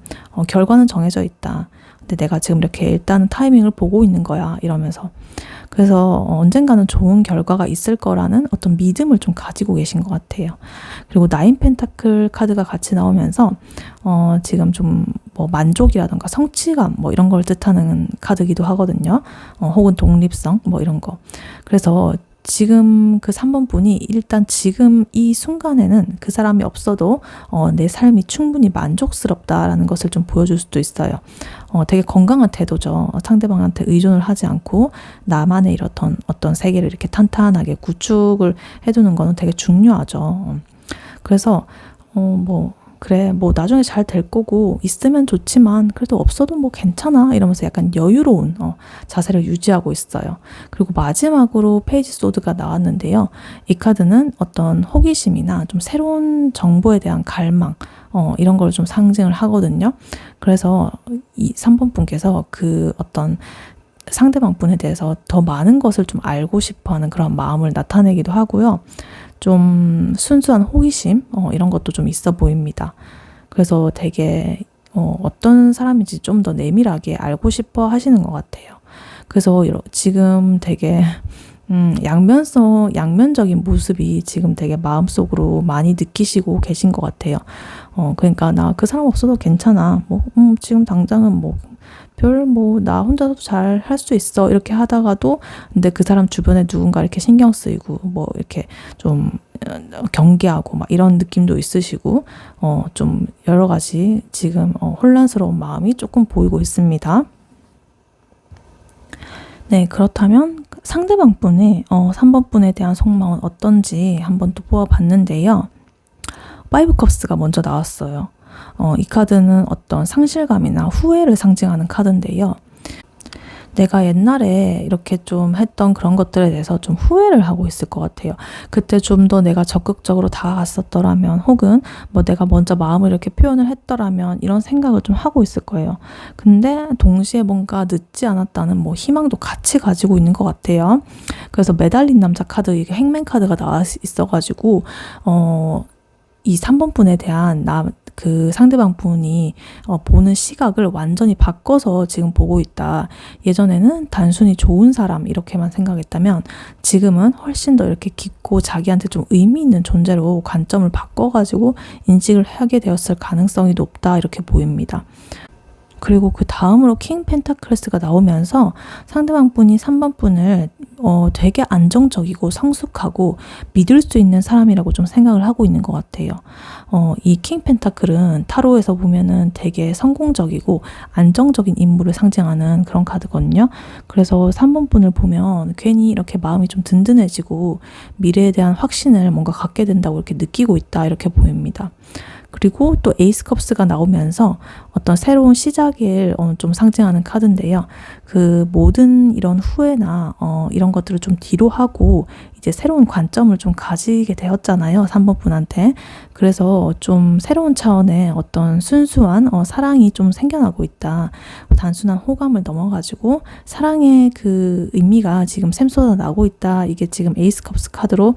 결과는 정해져 있다. 근데 내가 지금 이렇게 일단은 타이밍을 보고 있는 거야 이러면서. 그래서 언젠가는 좋은 결과가 있을 거라는 어떤 믿음을 좀 가지고 계신 것 같아요. 그리고 나인 펜타클 카드가 같이 나오면서 지금 좀 뭐 만족이라던가 성취감 뭐 이런 걸 뜻하는 카드기도 하거든요. 혹은 독립성 뭐 이런 거. 그래서 지금 그 3번 분이 일단 지금 이 순간에는 그 사람이 없어도 내 삶이 충분히 만족스럽다라는 것을 좀 보여줄 수도 있어요. 되게 건강한 태도죠. 상대방한테 의존을 하지 않고 나만의 이렇던 어떤 세계를 이렇게 탄탄하게 구축을 해두는 거는 되게 중요하죠. 그래서 그래, 뭐 나중에 잘 될 거고 있으면 좋지만 그래도 없어도 뭐 괜찮아 이러면서 약간 여유로운 자세를 유지하고 있어요. 그리고 마지막으로 페이지 소드가 나왔는데요. 이 카드는 어떤 호기심이나 좀 새로운 정보에 대한 갈망 이런 걸 좀 상징을 하거든요. 그래서 이 3번 분께서 그 어떤 상대방 분에 대해서 더 많은 것을 좀 알고 싶어 하는 그런 마음을 나타내기도 하고요. 좀 순수한 호기심 이런 것도 좀 있어 보입니다. 그래서 되게 어떤 사람인지 좀 더 내밀하게 알고 싶어 하시는 것 같아요. 그래서 지금 되게 양면적인 모습이 지금 되게 마음속으로 많이 느끼시고 계신 것 같아요. 그러니까 나 그 사람 없어도 괜찮아. 지금 당장은 나 혼자서도 잘 할 수 있어. 이렇게 하다가도, 근데 그 사람 주변에 누군가 이렇게 신경 쓰이고, 이렇게 좀 경계하고, 막 이런 느낌도 있으시고, 좀 여러 가지 지금 혼란스러운 마음이 조금 보이고 있습니다. 네, 그렇다면 상대방 분의 3번 분에 대한 속마음은 어떤지 한번 또 뽑아봤는데요. 5컵스가 먼저 나왔어요. 이 카드는 어떤 상실감이나 후회를 상징하는 카드인데요. 내가 옛날에 이렇게 좀 했던 그런 것들에 대해서 좀 후회를 하고 있을 것 같아요. 그때 좀 더 내가 적극적으로 다가갔었더라면 혹은 내가 먼저 마음을 이렇게 표현을 했더라면 이런 생각을 좀 하고 있을 거예요. 근데 동시에 뭔가 늦지 않았다는 희망도 같이 가지고 있는 것 같아요. 그래서 매달린 남자 카드, 이게 행맨 카드가 나와 있어가지고 이 3번 분에 대한 그 상대방 분이 보는 시각을 완전히 바꿔서 지금 보고 있다. 예전에는 단순히 좋은 사람 이렇게만 생각했다면 지금은 훨씬 더 이렇게 깊고 자기한테 좀 의미 있는 존재로 관점을 바꿔가지고 인식을 하게 되었을 가능성이 높다 이렇게 보입니다. 그리고 그 다음으로 킹 펜타클스가 나오면서 상대방 분이 3번 분을 되게 안정적이고 성숙하고 믿을 수 있는 사람이라고 좀 생각을 하고 있는 것 같아요. 이 킹 펜타클은 타로에서 보면은 되게 성공적이고 안정적인 인물을 상징하는 그런 카드거든요. 그래서 3번 분을 보면 괜히 이렇게 마음이 좀 든든해지고 미래에 대한 확신을 뭔가 갖게 된다고 이렇게 느끼고 있다, 이렇게 보입니다. 그리고 또 에이스 컵스가 나오면서 어떤 새로운 시작을 좀 상징하는 카드인데요. 그 모든 이런 후회나 이런 것들을 좀 뒤로 하고 이제 새로운 관점을 좀 가지게 되었잖아요. 3번 분한테. 그래서 좀 새로운 차원의 어떤 순수한 사랑이 좀 생겨나고 있다. 단순한 호감을 넘어가지고 사랑의 그 의미가 지금 샘솟아 나고 있다. 이게 지금 에이스 컵스 카드로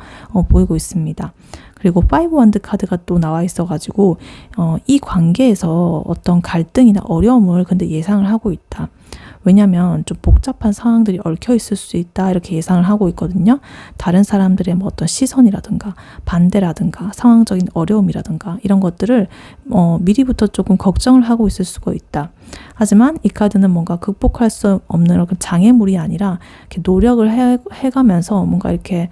보이고 있습니다. 그리고 5 원드 카드가 또 나와 있어가지고 이 관계에서 어떤 갈등이나 어려움을 근데 예상을 하고 있다. 왜냐면 좀 복잡한 상황들이 얽혀 있을 수 있다, 이렇게 예상을 하고 있거든요. 다른 사람들의 뭐 어떤 시선이라든가 반대라든가 상황적인 어려움이라든가 이런 것들을 미리부터 조금 걱정을 하고 있을 수가 있다. 하지만 이 카드는 뭔가 극복할 수 없는 장애물이 아니라 이렇게 노력을 해가면서 뭔가 이렇게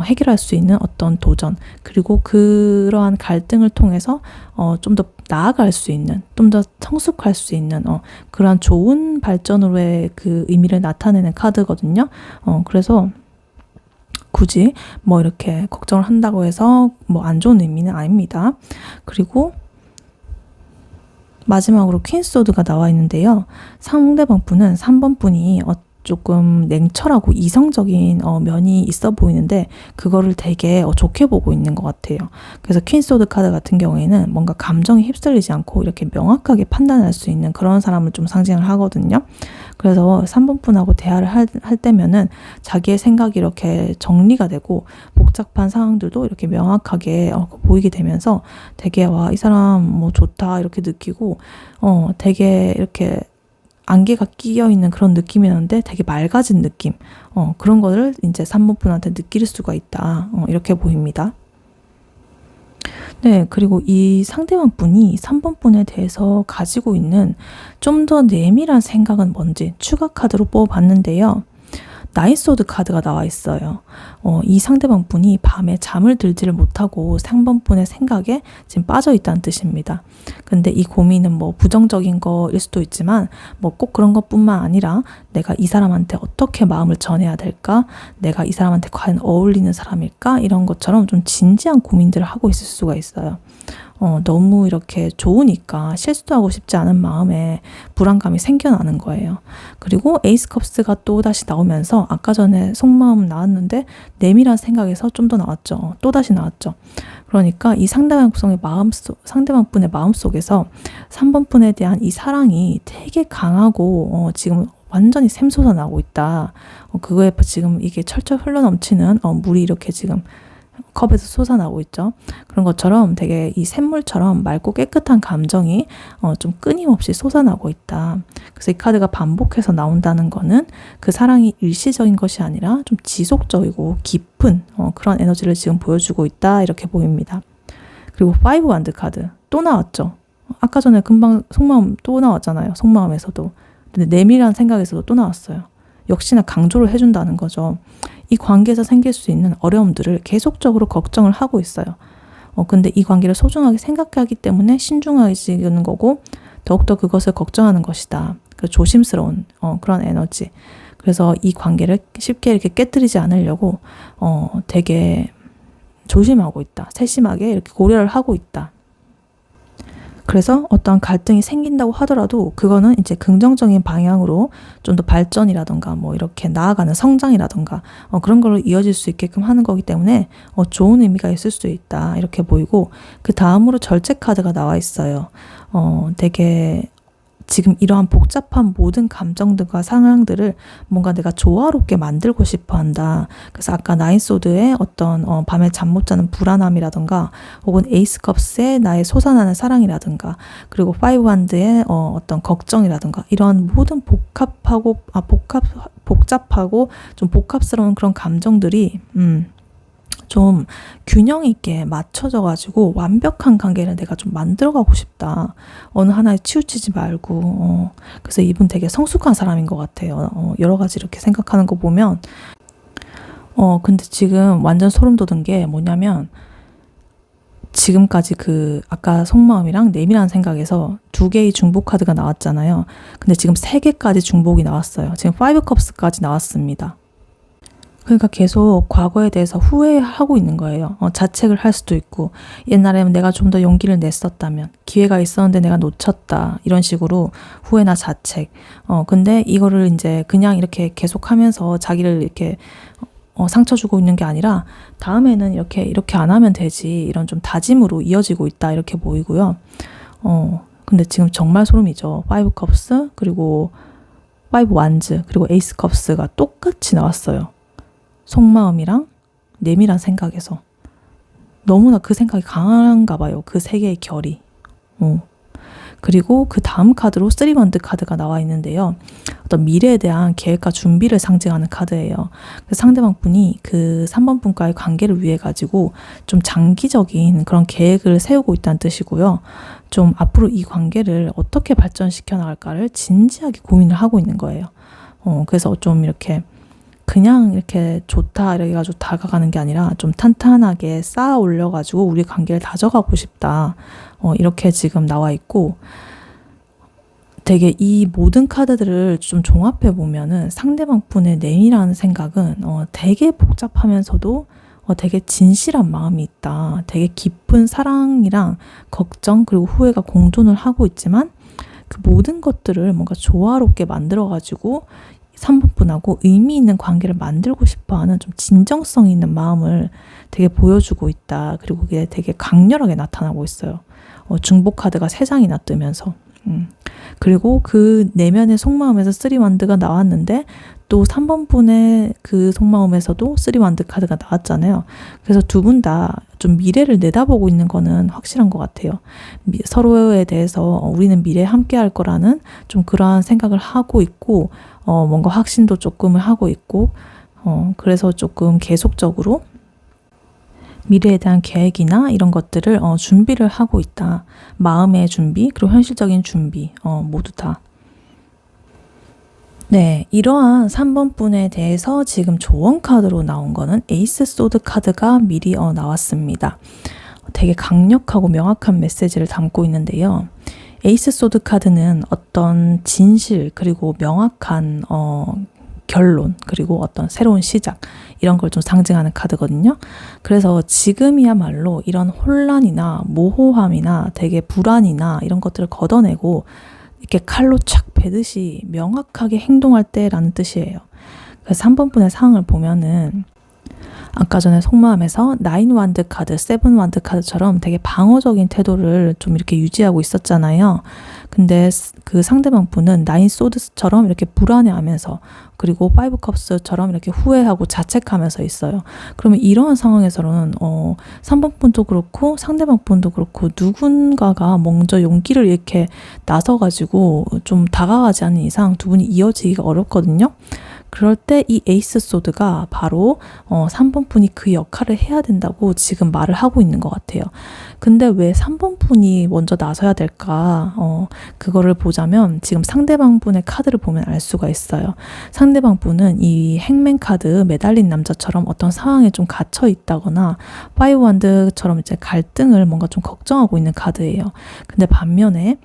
해결할 수 있는 어떤 도전, 그리고 그러한 갈등을 통해서 좀 더 나아갈 수 있는, 좀 더 성숙할 수 있는 그러한 좋은 발전으로의 그 의미를 나타내는 카드거든요. 그래서 굳이 뭐 이렇게 걱정을 한다고 해서 뭐 안 좋은 의미는 아닙니다. 그리고 마지막으로 퀸소드가 나와 있는데요. 상대방 분은 3번 분이 조금 냉철하고 이성적인 면이 있어 보이는데 그거를 되게 좋게 보고 있는 것 같아요. 그래서 퀸소드 카드 같은 경우에는 뭔가 감정에 휩쓸리지 않고 이렇게 명확하게 판단할 수 있는 그런 사람을 좀 상징을 하거든요. 그래서 3번 분하고 대화를 할 때면은 자기의 생각이 이렇게 정리가 되고 복잡한 상황들도 이렇게 명확하게 보이게 되면서 되게 와, 이 사람 뭐 좋다 이렇게 느끼고 되게 이렇게 안개가 끼어있는 그런 느낌이었는데 되게 맑아진 느낌, 그런 거를 이제 3번 분한테 느낄 수가 있다, 이렇게 보입니다. 네, 그리고 이 상대방 분이 3번 분에 대해서 가지고 있는 좀 더 내밀한 생각은 뭔지 추가 카드로 뽑아봤는데요. 나인소드 카드가 나와 있어요. 이 상대방 분이 밤에 잠을 들지를 못하고 3번 분의 생각에 지금 빠져 있다는 뜻입니다. 근데 이 고민은 뭐 부정적인 거일 수도 있지만 뭐 꼭 그런 것뿐만 아니라 내가 이 사람한테 어떻게 마음을 전해야 될까? 내가 이 사람한테 과연 어울리는 사람일까? 이런 것처럼 좀 진지한 고민들을 하고 있을 수가 있어요. 너무 이렇게 좋으니까 실수도 하고 싶지 않은 마음에 불안감이 생겨나는 거예요. 그리고 에이스 컵스가 또 다시 나오면서 아까 전에 속마음 나왔는데 내밀한 생각에서 좀 더 나왔죠. 또 다시 나왔죠. 그러니까 이 상대방 분의 마음속에서 3번 분에 대한 이 사랑이 되게 강하고 지금 완전히 샘솟아 나고 있다. 그거에 지금 이게 철철 흘러넘치는 물이 이렇게 지금 컵에서 솟아나고 있죠. 그런 것처럼 되게 이 샘물처럼 맑고 깨끗한 감정이 좀 끊임없이 솟아나고 있다. 그래서 이 카드가 반복해서 나온다는 거는 그 사랑이 일시적인 것이 아니라 좀 지속적이고 깊은 그런 에너지를 지금 보여주고 있다, 이렇게 보입니다. 그리고 5 원드 카드 또 나왔죠. 아까 전에 금방 속마음 또 나왔잖아요. 속마음에서도. 근데 내밀한 생각에서도 또 나왔어요. 역시나 강조를 해준다는 거죠. 이 관계에서 생길 수 있는 어려움들을 계속적으로 걱정을 하고 있어요. 근데 이 관계를 소중하게 생각하기 때문에 신중해지는 거고 더욱더 그것을 걱정하는 것이다. 그 조심스러운 그런 에너지. 그래서 이 관계를 쉽게 이렇게 깨뜨리지 않으려고 되게 조심하고 있다. 세심하게 이렇게 고려를 하고 있다. 그래서 어떤 갈등이 생긴다고 하더라도 그거는 이제 긍정적인 방향으로 좀 더 발전이라던가 뭐 이렇게 나아가는 성장이라던가 그런 걸로 이어질 수 있게끔 하는 거기 때문에 좋은 의미가 있을 수 있다, 이렇게 보이고, 그 다음으로 절제 카드가 나와 있어요. 되게 지금 이러한 복잡한 모든 감정들과 상황들을 뭔가 내가 조화롭게 만들고 싶어 한다. 그래서 아까 나인소드의 어떤 밤에 잠 못 자는 불안함이라든가 혹은 에이스 컵스의 나의 솟아나는 사랑이라든가 그리고 5 한드의 어떤 걱정이라든가 이런 모든 복잡하고 좀 복합스러운 그런 감정들이 좀 균형 있게 맞춰져 가지고 완벽한 관계를 내가 좀 만들어 가고 싶다. 어느 하나에 치우치지 말고. 그래서 이분 되게 성숙한 사람인 것 같아요. 여러 가지 이렇게 생각하는 거 보면 근데 지금 완전 소름 돋은 게 뭐냐면 지금까지 아까 속마음이랑 내밀한 생각에서 2개의 중복 카드가 나왔잖아요. 근데 지금 3개까지 중복이 나왔어요. 지금 5컵스까지 나왔습니다. 그러니까 계속 과거에 대해서 후회하고 있는 거예요. 자책을 할 수도 있고, 옛날에는 내가 좀 더 용기를 냈었다면, 기회가 있었는데 내가 놓쳤다, 이런 식으로 후회나 자책. 근데 이거를 이제 그냥 이렇게 계속 하면서 자기를 이렇게 상처 주고 있는 게 아니라 다음에는 이렇게 안 하면 되지, 이런 좀 다짐으로 이어지고 있다, 이렇게 보이고요. 근데 지금 정말 소름이죠. 5컵스, 그리고 5 완즈, 그리고 에이스 컵스가 똑같이 나왔어요. 속마음이랑 내밀한 생각에서. 너무나 그 생각이 강한가 봐요. 그 3개의 결이. 그리고 그 다음 카드로 3원드 카드가 나와 있는데요. 어떤 미래에 대한 계획과 준비를 상징하는 카드예요. 상대방 분이 그 3번 분과의 관계를 위해 가지고 좀 장기적인 그런 계획을 세우고 있다는 뜻이고요. 좀 앞으로 이 관계를 어떻게 발전시켜 나갈까를 진지하게 고민을 하고 있는 거예요. 그래서 좀 이렇게 그냥 이렇게 좋다 이렇게 해가지고 다가가는 게 아니라 좀 탄탄하게 쌓아 올려가지고 우리 관계를 다져가고 싶다. 이렇게 지금 나와 있고, 되게 이 모든 카드들을 좀 종합해 보면은 상대방 분의 내밀한 생각은 되게 복잡하면서도 되게 진실한 마음이 있다. 되게 깊은 사랑이랑 걱정 그리고 후회가 공존을 하고 있지만 그 모든 것들을 뭔가 조화롭게 만들어가지고 3번 분하고 의미 있는 관계를 만들고 싶어하는 좀 진정성 있는 마음을 되게 보여주고 있다. 그리고 그게 되게 강렬하게 나타나고 있어요. 중복 카드가 3장이나 뜨면서. 그리고 그 내면의 속마음에서 3원드가 나왔는데 또 3번 분의 그 속마음에서도 3원드 카드가 나왔잖아요. 그래서 두 분 다 좀 미래를 내다보고 있는 거는 확실한 것 같아요. 서로에 대해서 우리는 미래에 함께 할 거라는 좀 그러한 생각을 하고 있고, 뭔가 확신도 조금을 하고 있고, 그래서 조금 계속적으로 미래에 대한 계획이나 이런 것들을 준비를 하고 있다. 마음의 준비, 그리고 현실적인 준비, 모두 다. 네, 이러한 3번 분에 대해서 지금 조언 카드로 나온 거는 에이스 소드 카드가 미리 나왔습니다. 되게 강력하고 명확한 메시지를 담고 있는데요. 에이스 소드 카드는 어떤 진실 그리고 명확한 결론 그리고 어떤 새로운 시작, 이런 걸 좀 상징하는 카드거든요. 그래서 지금이야말로 이런 혼란이나 모호함이나 되게 불안이나 이런 것들을 걷어내고 이렇게 칼로 착 베듯이 명확하게 행동할 때라는 뜻이에요. 그래서 3번 분의 상황을 보면은 아까 전에 속마음에서 9원드 카드, 7원드 카드처럼 되게 방어적인 태도를 좀 이렇게 유지하고 있었잖아요. 근데 그 상대방 분은 9 소드처럼 이렇게 불안해하면서, 그리고 5 컵스처럼 이렇게 후회하고 자책하면서 있어요. 그러면 이러한 상황에서는 3번 분도 그렇고 상대방 분도 그렇고 누군가가 먼저 용기를 이렇게 나서가지고 좀 다가가지 않는 이상 두 분이 이어지기가 어렵거든요. 그럴 때 이 에이스 소드가 바로 3번 분이 그 역할을 해야 된다고 지금 말을 하고 있는 것 같아요. 근데 왜 3번 분이 먼저 나서야 될까? 그거를 보자면 지금 상대방 분의 카드를 보면 알 수가 있어요. 상대방 분은 이 행맨 카드 매달린 남자처럼 어떤 상황에 좀 갇혀 있다거나 5원드처럼 이제 갈등을 뭔가 좀 걱정하고 있는 카드예요. 근데 반면에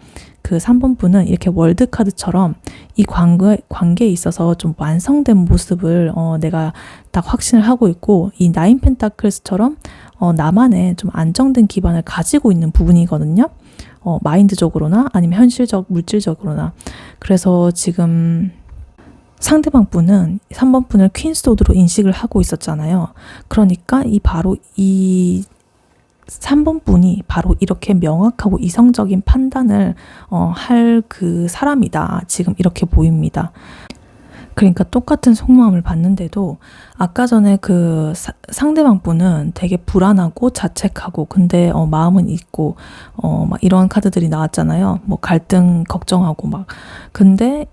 그 3번 분은 이렇게 월드 카드처럼 이 관계에 있어서 좀 완성된 모습을 내가 딱 확신을 하고 있고, 이 9 펜타클스처럼 나만의 좀 안정된 기반을 가지고 있는 부분이거든요. 마인드적으로나 아니면 현실적, 물질적으로나. 그래서 지금 상대방 분은 3번 분을 퀸 소드로 인식을 하고 있었잖아요. 그러니까 바로 이 3번 분이 바로 이렇게 명확하고 이성적인 판단을 할 그 사람이다. 지금 이렇게 보입니다. 그러니까 똑같은 속마음을 봤는데도 아까 전에 그 상대방 분은 되게 불안하고 자책하고 근데 마음은 있고 막 이런 카드들이 나왔잖아요. 뭐 갈등 걱정하고 막 근데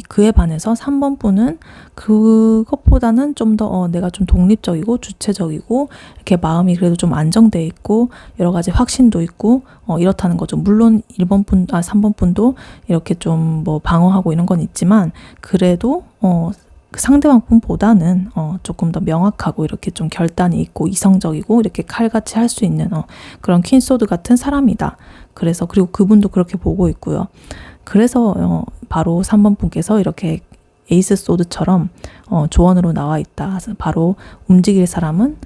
그에 반해서 3번 분은 그것보다는 좀 더 내가 좀 독립적이고 주체적이고 이렇게 마음이 그래도 좀 안정돼 있고 여러 가지 확신도 있고 이렇다는 거죠. 물론 3번 분도 이렇게 좀 뭐 방어하고 이런 건 있지만 그래도 그 상대방 분보다는 조금 더 명확하고 이렇게 좀 결단이 있고 이성적이고 이렇게 칼같이 할 수 있는 그런 퀸소드 같은 사람이다. 그래서 그리고 그분도 그렇게 보고 있고요. 그래서 바로 3번 분께서 이렇게 에이스 소드처럼 조언으로 나와 있다. 바로 움직일 사람은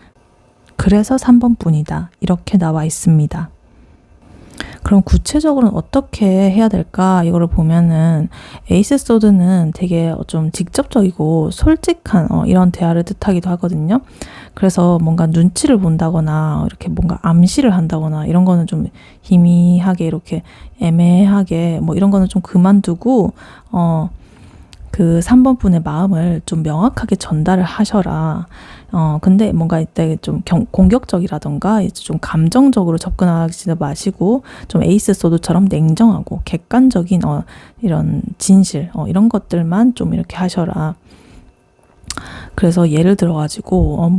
그래서 3번 분이다. 이렇게 나와 있습니다. 그럼 구체적으로는 어떻게 해야 될까? 이거를 보면은 에이스 소드는 되게 좀 직접적이고 솔직한 이런 대화를 뜻하기도 하거든요. 그래서 뭔가 눈치를 본다거나 이렇게 뭔가 암시를 한다거나 이런 거는 좀 희미하게 이렇게 애매하게 뭐 이런 거는 좀 그만두고 그 3번 분의 마음을 좀 명확하게 전달을 하셔라. 근데 뭔가 이때 좀 공격적이라던가 이제 좀 감정적으로 접근하지 마시고 좀 에이스 소드처럼 냉정하고 객관적인 이런 진실 이런 것들만 좀 이렇게 하셔라. 그래서 예를 들어가지고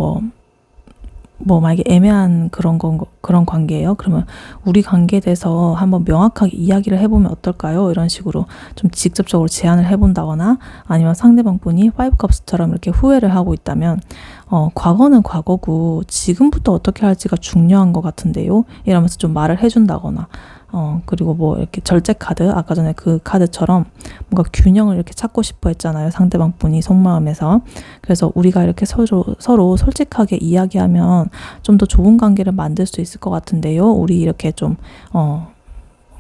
뭐 만약에 애매한 그런 관계예요. 그러면 우리 관계에 대해서 한번 명확하게 이야기를 해보면 어떨까요? 이런 식으로 좀 직접적으로 제안을 해본다거나 아니면 상대방 분이 파이브 컵스처럼 이렇게 후회를 하고 있다면 과거는 과거고 지금부터 어떻게 할지가 중요한 것 같은데요. 이러면서 좀 말을 해준다거나 그리고 뭐 이렇게 절제 카드 아까 전에 그 카드처럼 뭔가 균형을 이렇게 찾고 싶어 했잖아요. 상대방 분이 속마음에서. 그래서 우리가 이렇게 서로 솔직하게 이야기하면 좀 더 좋은 관계를 만들 수 있을 것 같은데요. 우리 이렇게 좀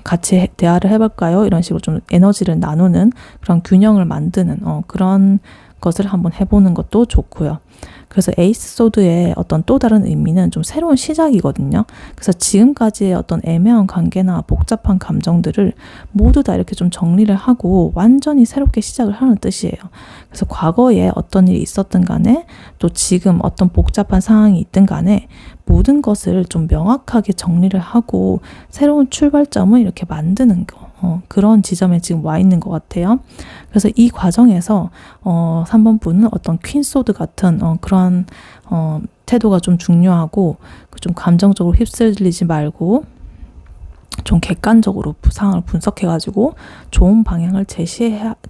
같이 대화를 해볼까요? 이런 식으로 좀 에너지를 나누는 그런 균형을 만드는 그런 것을 한번 해보는 것도 좋고요. 그래서 에이스 소드의 어떤 또 다른 의미는 좀 새로운 시작이거든요. 그래서 지금까지의 어떤 애매한 관계나 복잡한 감정들을 모두 다 이렇게 좀 정리를 하고 완전히 새롭게 시작을 하는 뜻이에요. 그래서 과거에 어떤 일이 있었든 간에 또 지금 어떤 복잡한 상황이 있든 간에 모든 것을 좀 명확하게 정리를 하고 새로운 출발점을 이렇게 만드는 거. 그런 지점에 지금 와 있는 것 같아요. 그래서 이 과정에서 3번 분은 어떤 퀸소드 같은 그런 태도가 좀 중요하고 좀 감정적으로 휩쓸리지 말고 좀 객관적으로 상황을 분석해가지고 좋은 방향을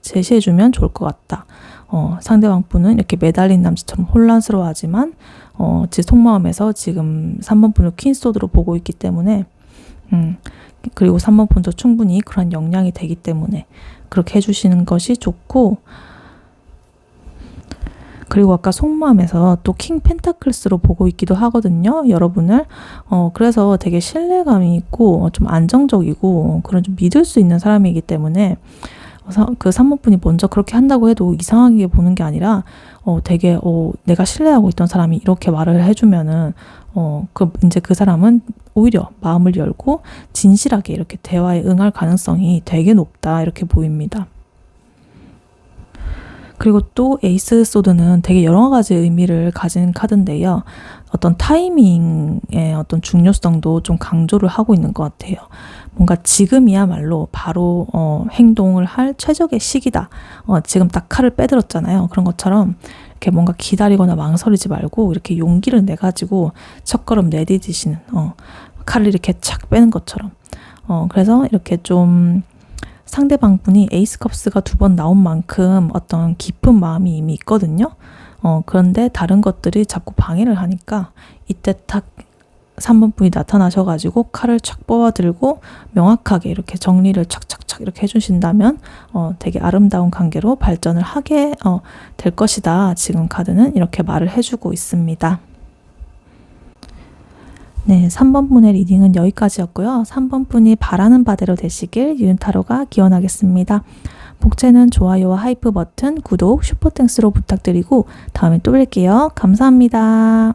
제시해주면 좋을 것 같다. 상대방 분은 이렇게 매달린 남자처럼 혼란스러워하지만 제 속마음에서 지금 3번 분을 퀸소드로 보고 있기 때문에 그리고 3번 분도 충분히 그런 역량이 되기 때문에 그렇게 해주시는 것이 좋고 그리고 아까 속마음에서 또 킹 펜타클스로 보고 있기도 하거든요. 여러분을. 그래서 되게 신뢰감이 있고 좀 안정적이고 그런 좀 믿을 수 있는 사람이기 때문에 그 3번 분이 먼저 그렇게 한다고 해도 이상하게 보는 게 아니라 되게 내가 신뢰하고 있던 사람이 이렇게 말을 해주면은 이제 그 사람은 오히려 마음을 열고 진실하게 이렇게 대화에 응할 가능성이 되게 높다 이렇게 보입니다. 그리고 또 에이스 소드는 되게 여러 가지 의미를 가진 카드인데요. 어떤 타이밍의 어떤 중요성도 좀 강조를 하고 있는 것 같아요. 뭔가 지금이야말로 바로 행동을 할 최적의 시기다. 지금 딱 칼을 빼들었잖아요. 그런 것처럼 이렇게 뭔가 기다리거나 망설이지 말고 이렇게 용기를 내가지고 첫걸음 내디디시는 칼을 이렇게 착 빼는 것처럼 그래서 이렇게 좀 상대방 분이 에이스 컵스가 2번 나온 만큼 어떤 깊은 마음이 이미 있거든요. 그런데 다른 것들이 자꾸 방해를 하니까 이때 딱 3번 분이 나타나셔가지고 칼을 착 뽑아들고 명확하게 이렇게 정리를 착착착 이렇게 해주신다면 되게 아름다운 관계로 발전을 하게 될 것이다. 지금 카드는 이렇게 말을 해주고 있습니다. 네, 3번 분의 리딩은 여기까지였고요. 3번 분이 바라는 바대로 되시길 유윤타로가 기원하겠습니다. 복채는 좋아요와 하이프 버튼, 구독, 슈퍼땡스로 부탁드리고 다음에 또 뵐게요. 감사합니다.